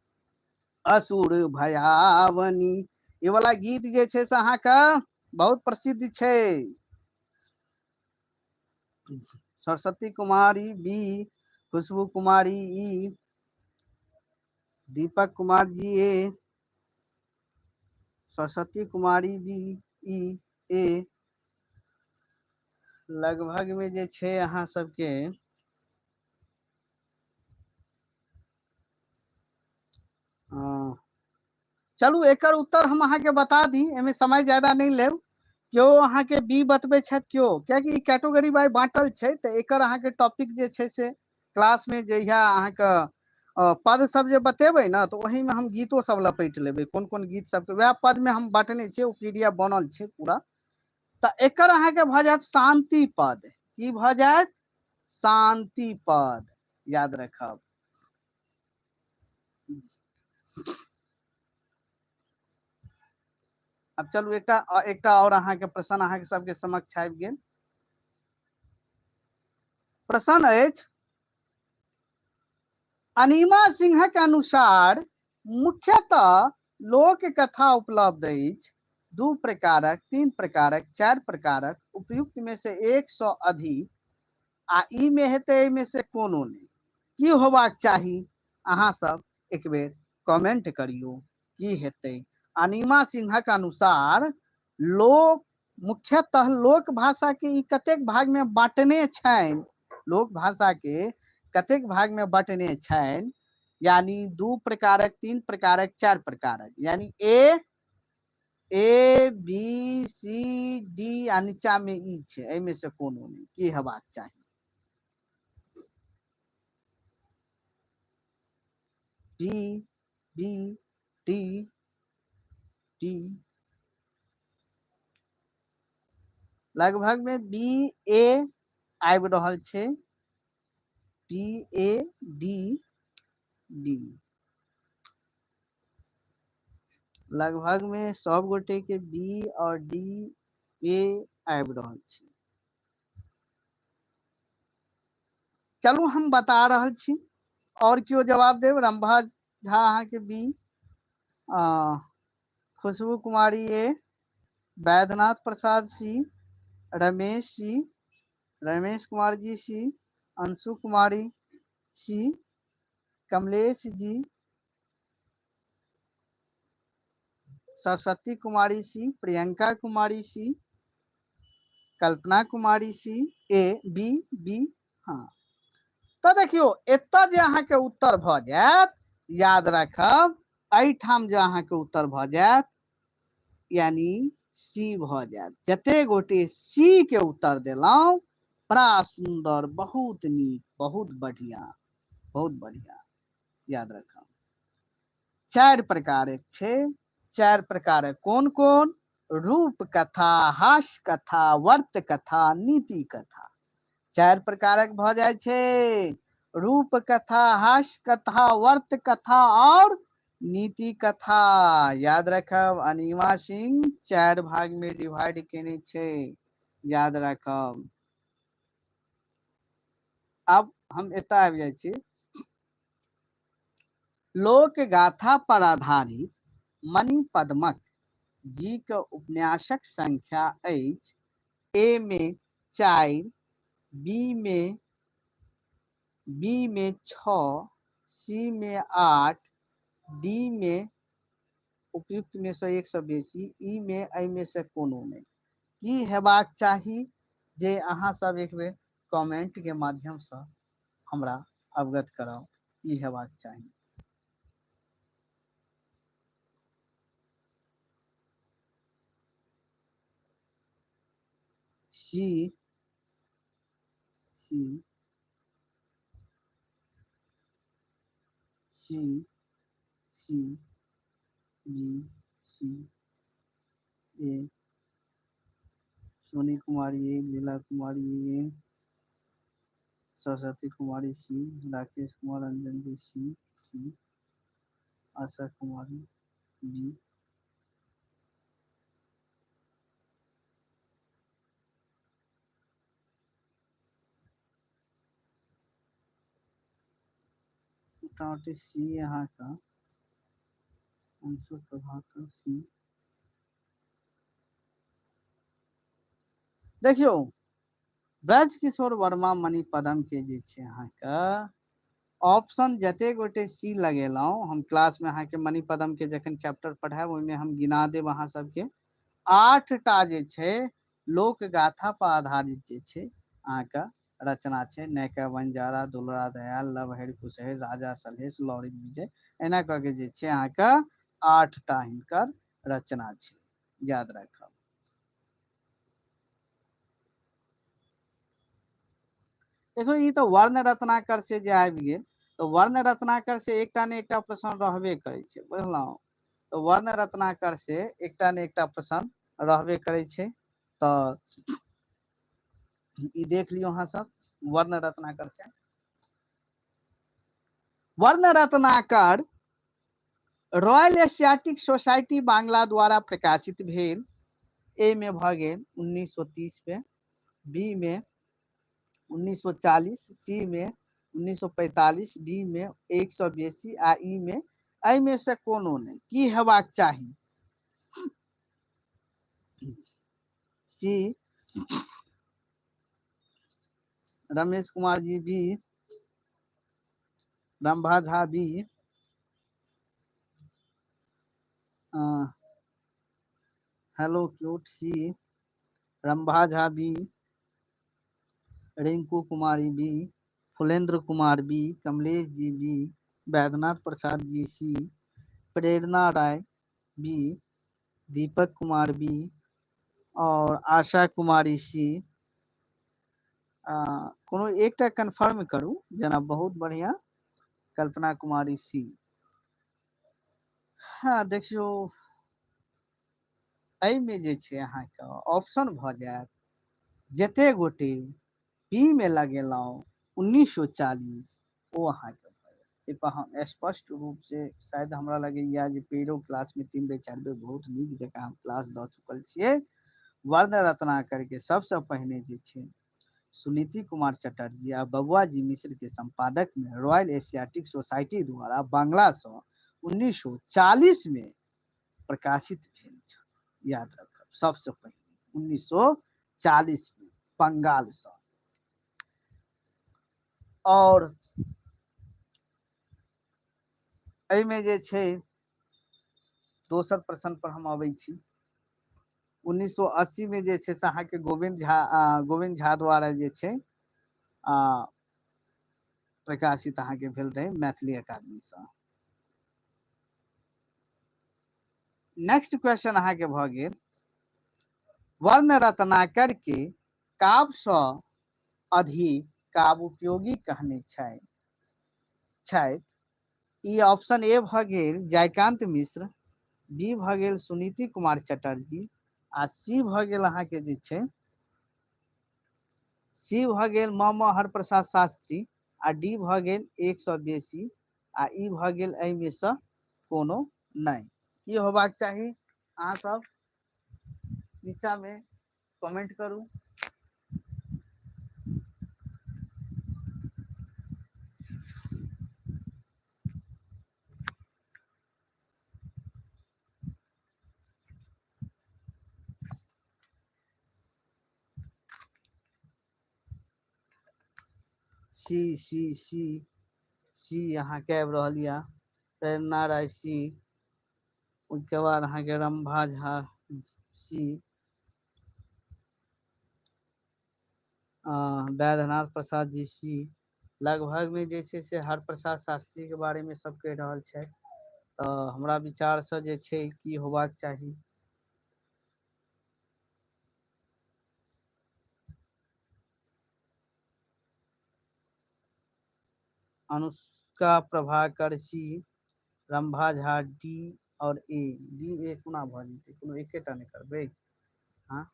Speaker 1: असुर भयावनी, ये वाला गीत जे छै से अहाँ का बहुत प्रसिद्ध छै। सरस्वती कुमारी बी, खुशबू कुमारी ई, दीपक कुमार जी ए, सरस्वती कुमारी बी ई ए। लगभग में जे छै अहाँ सबके चलू एकर उत्तर हम अहाँ के बता दी, एमे समय ज्यादा नहीं लेब। क्यों अहाँ के बी बतबै छथि क्यों, कियाकि कैटेगरी बाय बांटल छै, तऽ एकर अहाँ के टॉपिक जे छै से क्लास में जहिया अहाँ के पद सब जे बतेबै ना, तो वही में हम गीतो सब लपेट लेबै, कोन कोन गीत सबके वएह पद में हम बांटने छियै, ओ पीडीएफ बनल छै पूरा। तऽ एकर अहाँ के भऽ जायत शांति पद। की भऽ जायत? शांति पद, याद रखब। अब चलू एकटा और अहाँ के प्रश्न अहाँ के सबके समक्ष आबि गेल। प्रश्न अछि, अनिमा सिंहक अनुसार मुख्यतः लोक कथा उपलब्ध अछि 2 प्रकारक, 3 प्रकारक, 4 प्रकारक, उपयुक्त में से 100 अधिक, आ ई में हेतै, में से कोनो नहीं। की होबाक चाही? अहाँ सब एक बेर कमेंट करियो की हेतै। अनिमा सिंहक अनुसार लोक मुख्यतः लोक भाषा के ई कतेक भाग में बांटने छनि, लोक भाषा के कतेक भाग में बांटने छनि, यानी 2 प्रकारक, 3 प्रकारक, 4 प्रकारक, यानी ए बी सी डी आ नीचा में ई छै, एहि में से कोनो नहीं। की हेबाक चाही? डी डी डी डी लगभग में बी ए आबि रहल छै, बी ए डी डी लगभग में सब गोटे के बी और डी ए आबि रहल छै। चलू हम बता रहल छी, और क्यों जवाब देब? रंभा झा अहाँ के B, Khushbu Kumari A, Vaidyanath Prasad C, Ramesh C, Ramesh Kumar ji C, Anshu Kumari C, Kamlesh ji, Saraswati Kumari C, Priyanka Kumari C, Kalpana Kumari C, A B B. हाँ, तो देखियो एतऽ जे अहाँ के उत्तर भ जायत, याद रखब, एहिठाम जे अहाँ के उत्तर भ जायत, यानी सी भ जायत। जते गोटे सी के उत्तर देलौं, बड़ा सुंदर, बहुत नीक, बहुत बढ़िया, बहुत बढ़िया, याद रखब। 4 प्रकारक छै, 4 प्रकारक कोन कोन? रूप कथा, हास्य कथा, वर्त कथा, नीति कथा। 4 प्रकारक भ जाय छै, रूप कथा, हास्य कथा, वर्त कथा और नीति कथा। याद रखब, अनिमा सिंह 4 भाग में डिवाइड केने छै, याद रखब। अब हम एतऽ आबि जाइ छी, लोक गाथा पर आधारित मणिपद्मक जी के उपन्यासक संख्या अछि, ए में 4, बी में 6, सी में 8, डी में उपयुक्त में से 1 से बेसी, ई में एहि में से कोनो नहीं। की हेबाक चाही? जे अहाँ सब एक बेर कमेंट के माध्यम से हमरा अवगत कराउ की हेबाक चाही। सी सी सी C B C A, Soni Kumari A, Leela Kumari A, Saraswati Kumari सी, राकेश कुमार रंजन जी सी, आशा कुमारी जी, मोटामोटी सी यहाँ का, अंशु प्रभाकर सी। देखियो ब्रज किशोर वर्मा मणिपद्म के जे छै अहाँ के ऑप्शन जते गोटे सी लगेलौं, हम क्लास में अहाँ के मणिपद्म के जखन चैप्टर पढ़ाएब ओहि में हम गिना देब अहाँ सबके। 8 टा जे छै लोक गाथा पर आधारित जे छै अहाँ के रचना छै। नैका बंजारा, दुलरा दयाल, लवहर कुशहर, राजा सलहेश, लौरिक विजय, एना क के जे छै अहाँ के 8 टा हिनकर रचना छै, याद रखब। देखो ये तो वर्ण रत्नाकर से जे आबि गेल, तो वर्ण रत्नाकर से एकटा ने एकटा प्रश्न रहबे करै छै, बुझलहुँ। तो वर्ण रत्नाकर से एकटा ने एकटा प्रश्न रहबे करै छै, तो ई देख लियो अहाँ सब वर्ण रत्नाकर से। वर्ण Ratnakar royal Asiatic society Bangla द्वारा प्रकाशित भेल। ए में भ गेल 1930 में, बी में 1940, सी में 1945, डी में 182 आ ई में एहि में से कोनो नहीं। की हेबाक चाही? C Ramesh Kumar ji, B Rambha Jha, B hello cute, C Rambha Jha, B Rinku Kumari, B Phulendra Kumar, B Kamlesh ji, B Baidyanath Prasad ji, C Prerna Rai, B Deepak Kumar, B और आशा कुमारी, सी कोनो एकटा कन्फर्म करू, जना बहुत बढ़िया कल्पना कुमारी, सी। हाँ देखियो, एहि में जे छै अहाँके ऑप्शन भ जायत जते गोटे बी में लगेलहुँ 1940 ओ अहाँके एहि पर हम स्पष्ट रूप से शायद हमरा लगैया जे पेरो क्लास में 3 बेर 4 बेर बहुत नीक जकाँ हम क्लास द चुकल छियै। वर्ण रत्नाकर के सबसे पहिने जे छै सुनीति कुमार चटर्जी आ बबुआ जी मिश्र के संपादक में रॉयल एशियाटिक सोसाइटी द्वारा बांग्ला से 1940 में प्रकाशित भेल छल। याद रखब सबसे पहले 1940 में बंगाल से। और एहि में जे छै दोसर प्रश्न पर हम अबै छी। 1980 में जे छै से अहाँके गोविंद झा द्वारा जे छै प्रकाशित अहाँके भेल रहे मैथिली अकादमी से। नेक्स्ट क्वेश्चन अहाँके भ गेल वर्ण रत्नाकर के काव्य से अधिक काव्य उपयोगी कहने छथि। ई ऑप्शन ए भ गेल जयकांत मिश्र, बी भ गेल सुनीति कुमार चटर्जी आ सी भ गेल अहाँके जे छै सी भ गेल म हरप्रसाद शास्त्री आ डी भ गेल 182 आ ई भ गेल एहि में से कोनो नहीं। की होबाक चाही अहाँ सब नीचा में कमेंट करू। सी सी सी सी अहाँ के आबि रहल यऽ प्रेरणा राय, सी उसके बाद अहाँ के रंभा झा, सी वैद्यनाथ प्रसाद जी, सी लगभग में जे छै से हरप्रसाद शास्त्री के बारे में सब कहि रहल छै। तो हमरा विचार से जे छै की होबाक चाही अनुष्का प्रभाकर, सी रंभा झा, डी और ए। डी ए कोना भ जेतै, कोनो एकेटा ने करबै। हाँ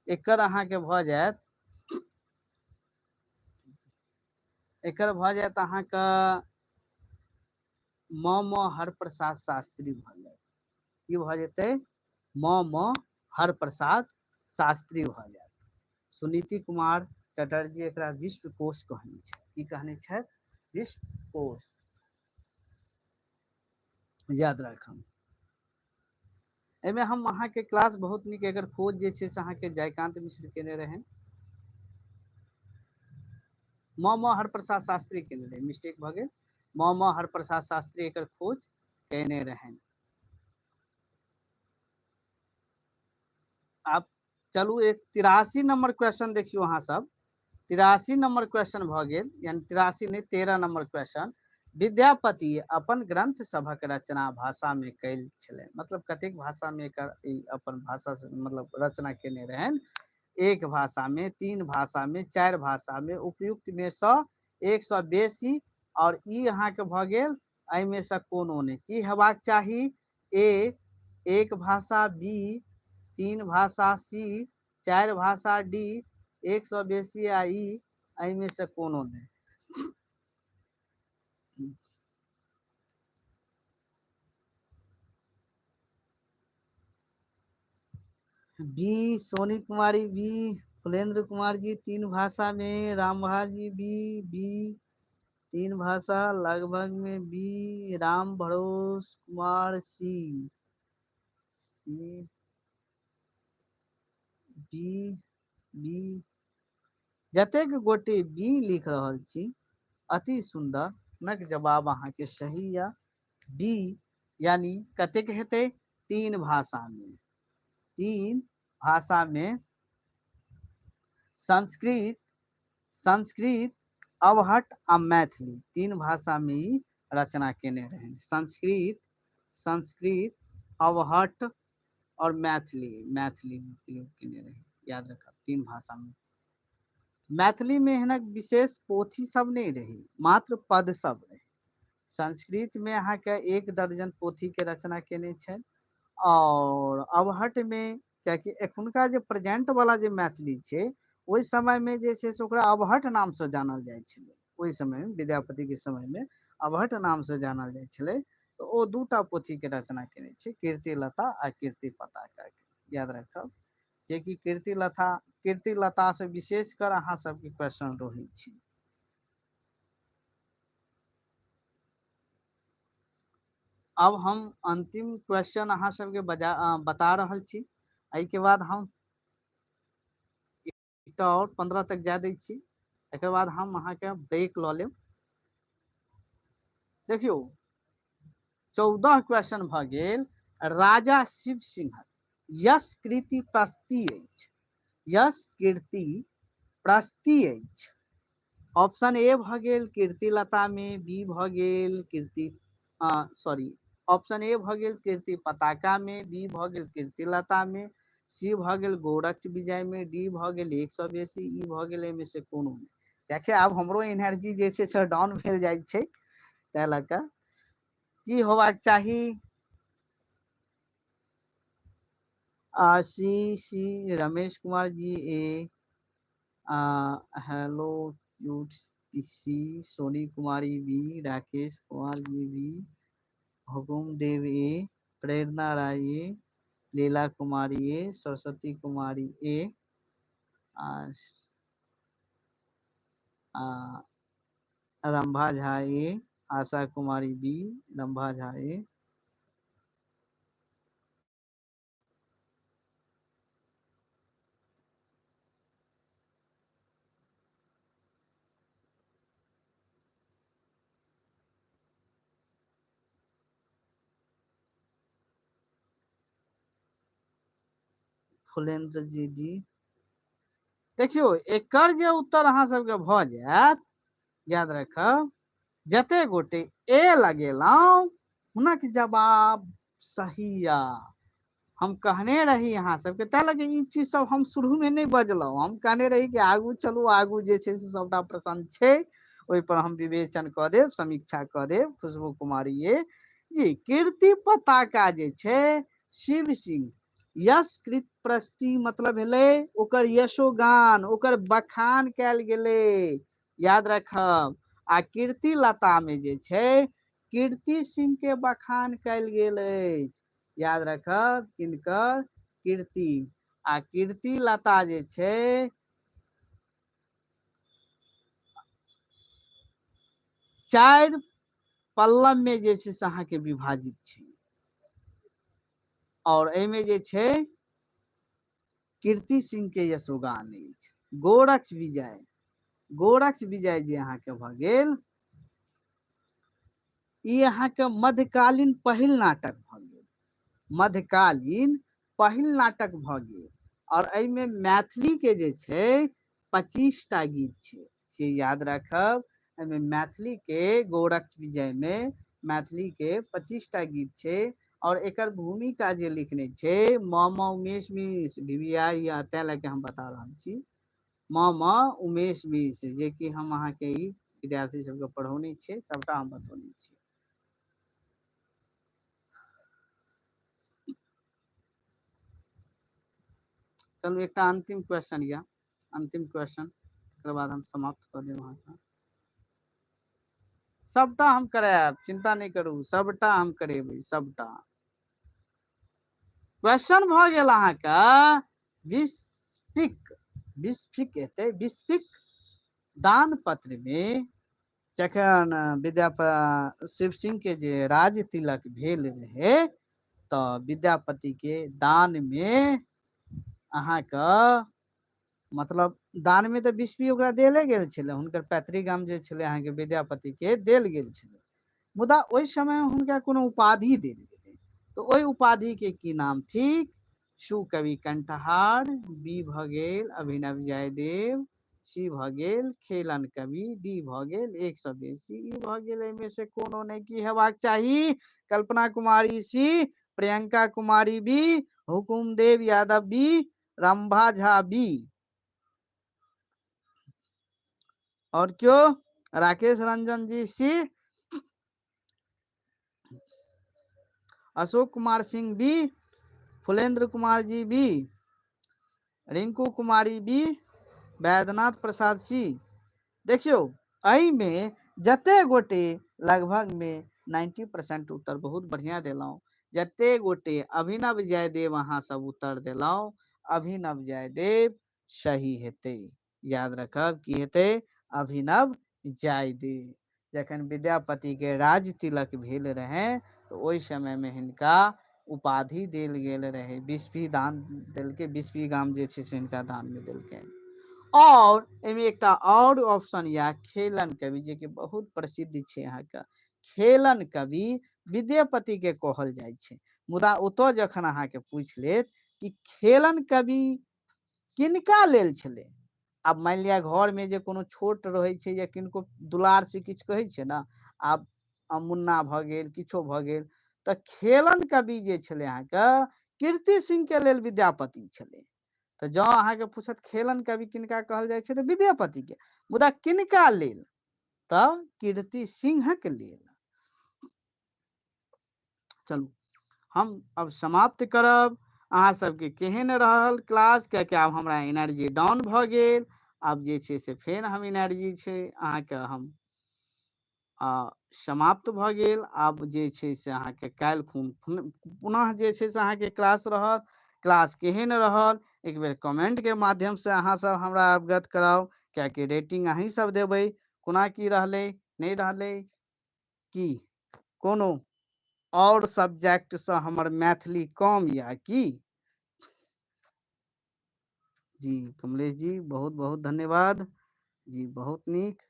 Speaker 1: एकर अहाँके भ जायत, एकर भ जायत अहाँके म हरप्रसाद शास्त्री भ जायत। की भ जेतै म हरप्रसाद शास्त्री भ जायत। सुनीति कुमार चटर्जी एकरा विश्व कोश कहने छथि। की कहने छथि? विश्व कोश। याद राखब। एहिमे हम अहाँके क्लास बहुत नीक एकर खोज जे छै से अहाँके जयकांत मिश्र केने रहे, म हरप्रसाद शास्त्री केने रहे, मिस्टेक भ गेल। म हरप्रसाद शास्त्री एकर खोज केने रहे। आप चलू एक 83 नंबर क्वेश्चन देखियो अहाँ सब। 83 नंबर क्वेश्चन भ गेल, यानी 83 नहीं 13 नंबर क्वेश्चन। विद्यापति अपन ग्रंथ सभक रचना भाषा में कैल छलै, मतलब कतेक भाषा में अपन भाषा से मतलब रचना केने रहन, एक भाषा में, तीन भाषा में, चार भाषा में, उपयुक्त में 100, 100 बेसी, और ई अहाँ के भ गेल एहि में से कोनो नहीं। की हेबाक चाही? ए एक भाषा, बी तीन भाषा, सी चार भाषा, डी 100 बेसी, आ ई एहि में से कोनो नहीं। बी सोनी कुमारी, बी फुलेंद्र कुमार जी तीन भाषा में, रामभा जी बी तीन भाषा लगभग में, बी राम भरोस कुमार सी बी बी जतेक गोटे बी लिख रहल छी अति सुंदर, नक जवाब अहाँ के सही या डी, यानी कतेक हेतै? तीन भाषा में, तीन भाषा में संस्कृत, संस्कृत, अवहट आ मैथिली तीन भाषा में ही रचना केने रहे। संस्कृत, संस्कृत, अवहट और मैथिली, मैथिली में प्रयोग केने रहे, याद रखब तीन भाषा में। मैथिली में हिनक विशेष पोथी सब नहीं रही, मात्र पद सब रहे। संस्कृत में अहाँ के 1 दर्जन पोथी के रचना केने छै, और अवहट में कियाकि एखुनका जे प्रेजेंट वाला जे मैथिली छै, ओहि समय में जे छै से ओकरा अवहट नाम से जानल जाइ छलै। ओहि समय में विद्यापति के समय में अवहट नाम से जानल जाइ छलै। तो ओ 2टा पोथी के रचना केने छै, कीर्तिलता आ कीर्ति पताका, याद रखब। जे कि कीर्तिलता से विशेषकर अहाँ सबके क्वेश्चन रहै छै। अब हम अंतिम क्वेश्चन अहाँ सबके बता रहल छी, एहि के बाद हम एकटा और 15 तक जा दै छी, एकर बाद हम अहाँ के ब्रेक लऽ लेब। देखियो 14 क्वेश्चन भ गेल राजा शिव सिंह यश कीर्ति प्रस्ति अछि, यश कीर्ति प्रस्ति अछि। ऑप्शन ए भ गेल कीर्तिलता में, बी भ गेल सॉरी ऑप्शन ए भ गेल कीर्ति पताका में, बी भ गेल कीर्तिलता में, सी भ गेल गोरक्ष विजय में, डी भ गेल 100 बेसी, ई भ गेल एहिमे से कोनो नहीं। देखिए आब हमरो एनर्जी जे छै से डाउन भेल जाइ छै, तै लऽ कऽ की होबाक चाही? C Ramesh Kumar ji A, hello C Soni Kumari B, Rakesh Kumar ji B, Hukum Dev A, Prerna Rai A, Leela Kumari A, Saraswati Kumari A, Rambha Jha A, Asha Kumari B, Rambha Jha A, Phulendra ji D. देखियो एकर जे उत्तर अहाँ सबके भ जायत, याद रखब जते गोटे ए लगेलौं हुनक जवाब सही या। हम कहने रही अहाँ सबके, तै लगे ई चीज सब हम शुरू में नहीं बजलौं। हम कहने रही कि आगू चलू, आगू जे छै से सबटा प्रश्न छै, ओहि पर हम विवेचन क देब, समीक्षा क देब। खुशबू कुमारी ये जी कीर्ति पताका जे छै शिव सिंह यश कृत प्रस्ति मतलब भेलै ओकर यशोगान, ओकर बखान कैल गेलै, याद रखब। आ कीर्ति लता में जे छै कीर्ति सिंह के बखान कैल गेल अछि, याद रखब किनकर? कीर्ति। आ कीर्ति लता जे छै 4 पल्लव में जे छै से अहाँ के विभाजित छै, और एहिमे जे छै कीर्ति सिंह के यशोगान अछि। गोरक्ष विजय, गोरक्ष विजय जे अहाँ के भ गेल, ई अहाँ के मध्यकालीन पहिल नाटक भ गेल, मध्यकालीन पहिल नाटक भ गेल। और एहिमे मैथिली के जे छै 25टा गीत छै, से याद रखब। एमे मैथिली के गोरक्ष विजय में मैथिली के 25टा गीत छे और एकर भूमिका जे लिखने छे म उमेश मिश्र VVI या तै लके हम बता रहल छी म उमेश मिश्र जे कि हम अहाँ के ई विद्यार्थी सबके पढ़ौने छियै सबटा हम बतौने छी। चलू एकटा अंतिम क्वेश्चन या अंतिम क्वेश्चन तकर बाद हम समाप्त कर देब अहाँके। सबटा हम करायब, चिंता नहीं करू, सबटा हम करेबै सबटा। क्वेश्चन भ गेल अहाँके विस्फिक हेतै विस्फिक दान पत्र में जखन शिव सिंह के जे राज तिलक भेल रहे तो विद्यापति के दान में अहाँके मतलब दान में तो बिस्फी ओकरा देले गेल छलै, हुनकर पैतृक गाम जे छलै अहाँके विद्यापति के देल गेल छलै, मुदा ओहि समय हुनका कोनो उपाधि देल गेलै तो ओहि उपाधि के की नाम थिक? सुकवि कंठहार, बी भ गेल अभिनव जयदेव, सी भ गेल खेलन कवि, डी भ गेल 100 बेसी, ई भ गेल एहिमे से कोनो नहीं की हेबाक चाही? Kalpana Kumari C, Priyanka Kumari B, Hukum Dev Yadav B, Rambha Jha B, और क्यों? Rakesh Ranjan ji C, Ashok Kumar Singh B, Phulendra Kumar ji B, Rinku Kumari B, Baidyanath Prasad C. देखियो एहि में जते गोटे लगभग में 90% उत्तर बहुत बढ़िया दिलौ, जते गोटे अभिनव जयदेव अहाँ सब उत्तर दिलौ, अभिनव जयदेव सही हेते। याद रखब की हेते? अभिनव जयदेव। जखन विद्यापति के राज तिलक भेल रहे तो ओहि समय में हिनका उपाधि देल गेल रहे, बिस्फी दान देलके, बिस्फी गाम जे छे से हिनका दान में देलके। और एमे एकटा और ऑप्शन या खेलन कवि जे कि बहुत प्रसिद्ध छे यहाँ का, खेलन कवि विद्यापति के कहल जाय छे, मुदा ओतो जखन अहाँ के पूछ लेत कि खेलन कवि किनका लेल छले, अब मान लिया घर में जे कोनो छोट रहे छे या किनको दुलार से किछ कहे छे ना, आब मुन्ना भ गेल किछो भ गेल, त खेलन कवि जे छले अहाँ के कीर्ति सिंह के लेल विद्यापति छले। तो जँ अहाँ के पूछत खेलन कवि किनका कहल जाय छे तो विद्यापति के, मुदा किनका लेल? त कीर्ति सिंह के लेल। चलू हम अब समाप्त करब। अहाँ सबके केहन रहल क्लास, कियाकि आब हमरा एनर्जी डाउन भ गेल, आब जे छे से फेर हम एनर्जी छे अहाँ के हम समाप्त भ गेल। आब जे छे से अहाँ के काल्हि पुनः जे छे से अहाँ के क्लास रहत। क्लास केहन रहल एक बेर कमेंट के माध्यम से अहाँ सब हमरा अवगत कराउ, कियाकि रेटिंग अहीं सब देबै, कोना की रहले नहीं रहले, की कोनो और सब्जेक्ट से हमर मैथिली कम या की? जी कमलेश जी बहुत बहुत धन्यवाद जी, बहुत नीक।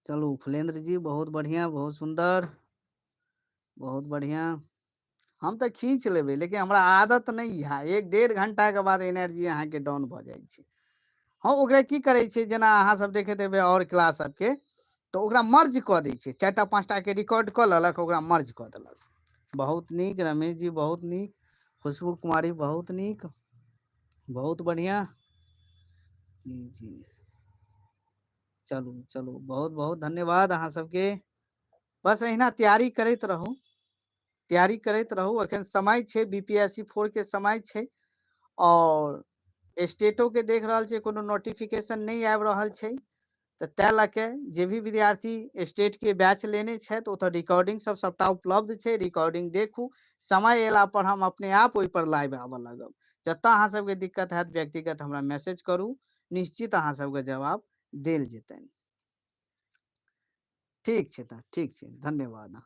Speaker 1: चलू फुलेंद्र जी बहुत बढ़िया, बहुत सुंदर, बहुत बढ़िया। हम तो खींच लेबै लेकिन हमरा आदत नहीं है, 1-1.5 घंटा के बाद एनर्जी अहाँ के डाउन भ जाय छै। हाँ ओकरा की करे छै, जेना अहाँ सब देखैत हेबै और क्लास सबके तो ओकरा मर्ज क दै छै, 4टा 5टा के रिकॉर्ड क लेलक, ओकरा मर्ज क देलक। बहुत नीक रमेश जी, बहुत नीक। खुशबू कुमारी बहुत नीक, बहुत बढ़िया जी जी। चलू चलू बहुत बहुत धन्यवाद अहाँ सबके। बस अहिना तैयारी करैत रहू, तैयारी करैत रहू। अखन समय छे BPSC 4 के समय छे, और स्टेटो के देख रहल छे कोनो नोटिफिकेशन नहीं आबि रहल छे, तो तै लके जे भी विद्यार्थी स्टेट के बैच लेने छे तो ओतऽ रिकॉर्डिंग सब सबटा उपलब्ध छे, रिकॉर्डिंग देखू। समय अयला पर हम अपने आप ओहि पर लाइव आबऽ लगब। जतऽ अहाँ सबके दिक्कत हैत व्यक्तिगत हमरा मैसेज करू, निश्चित अहाँ सबके जवाब देल जेतनि। ठीक छै त, ठीक छै, धन्यवाद।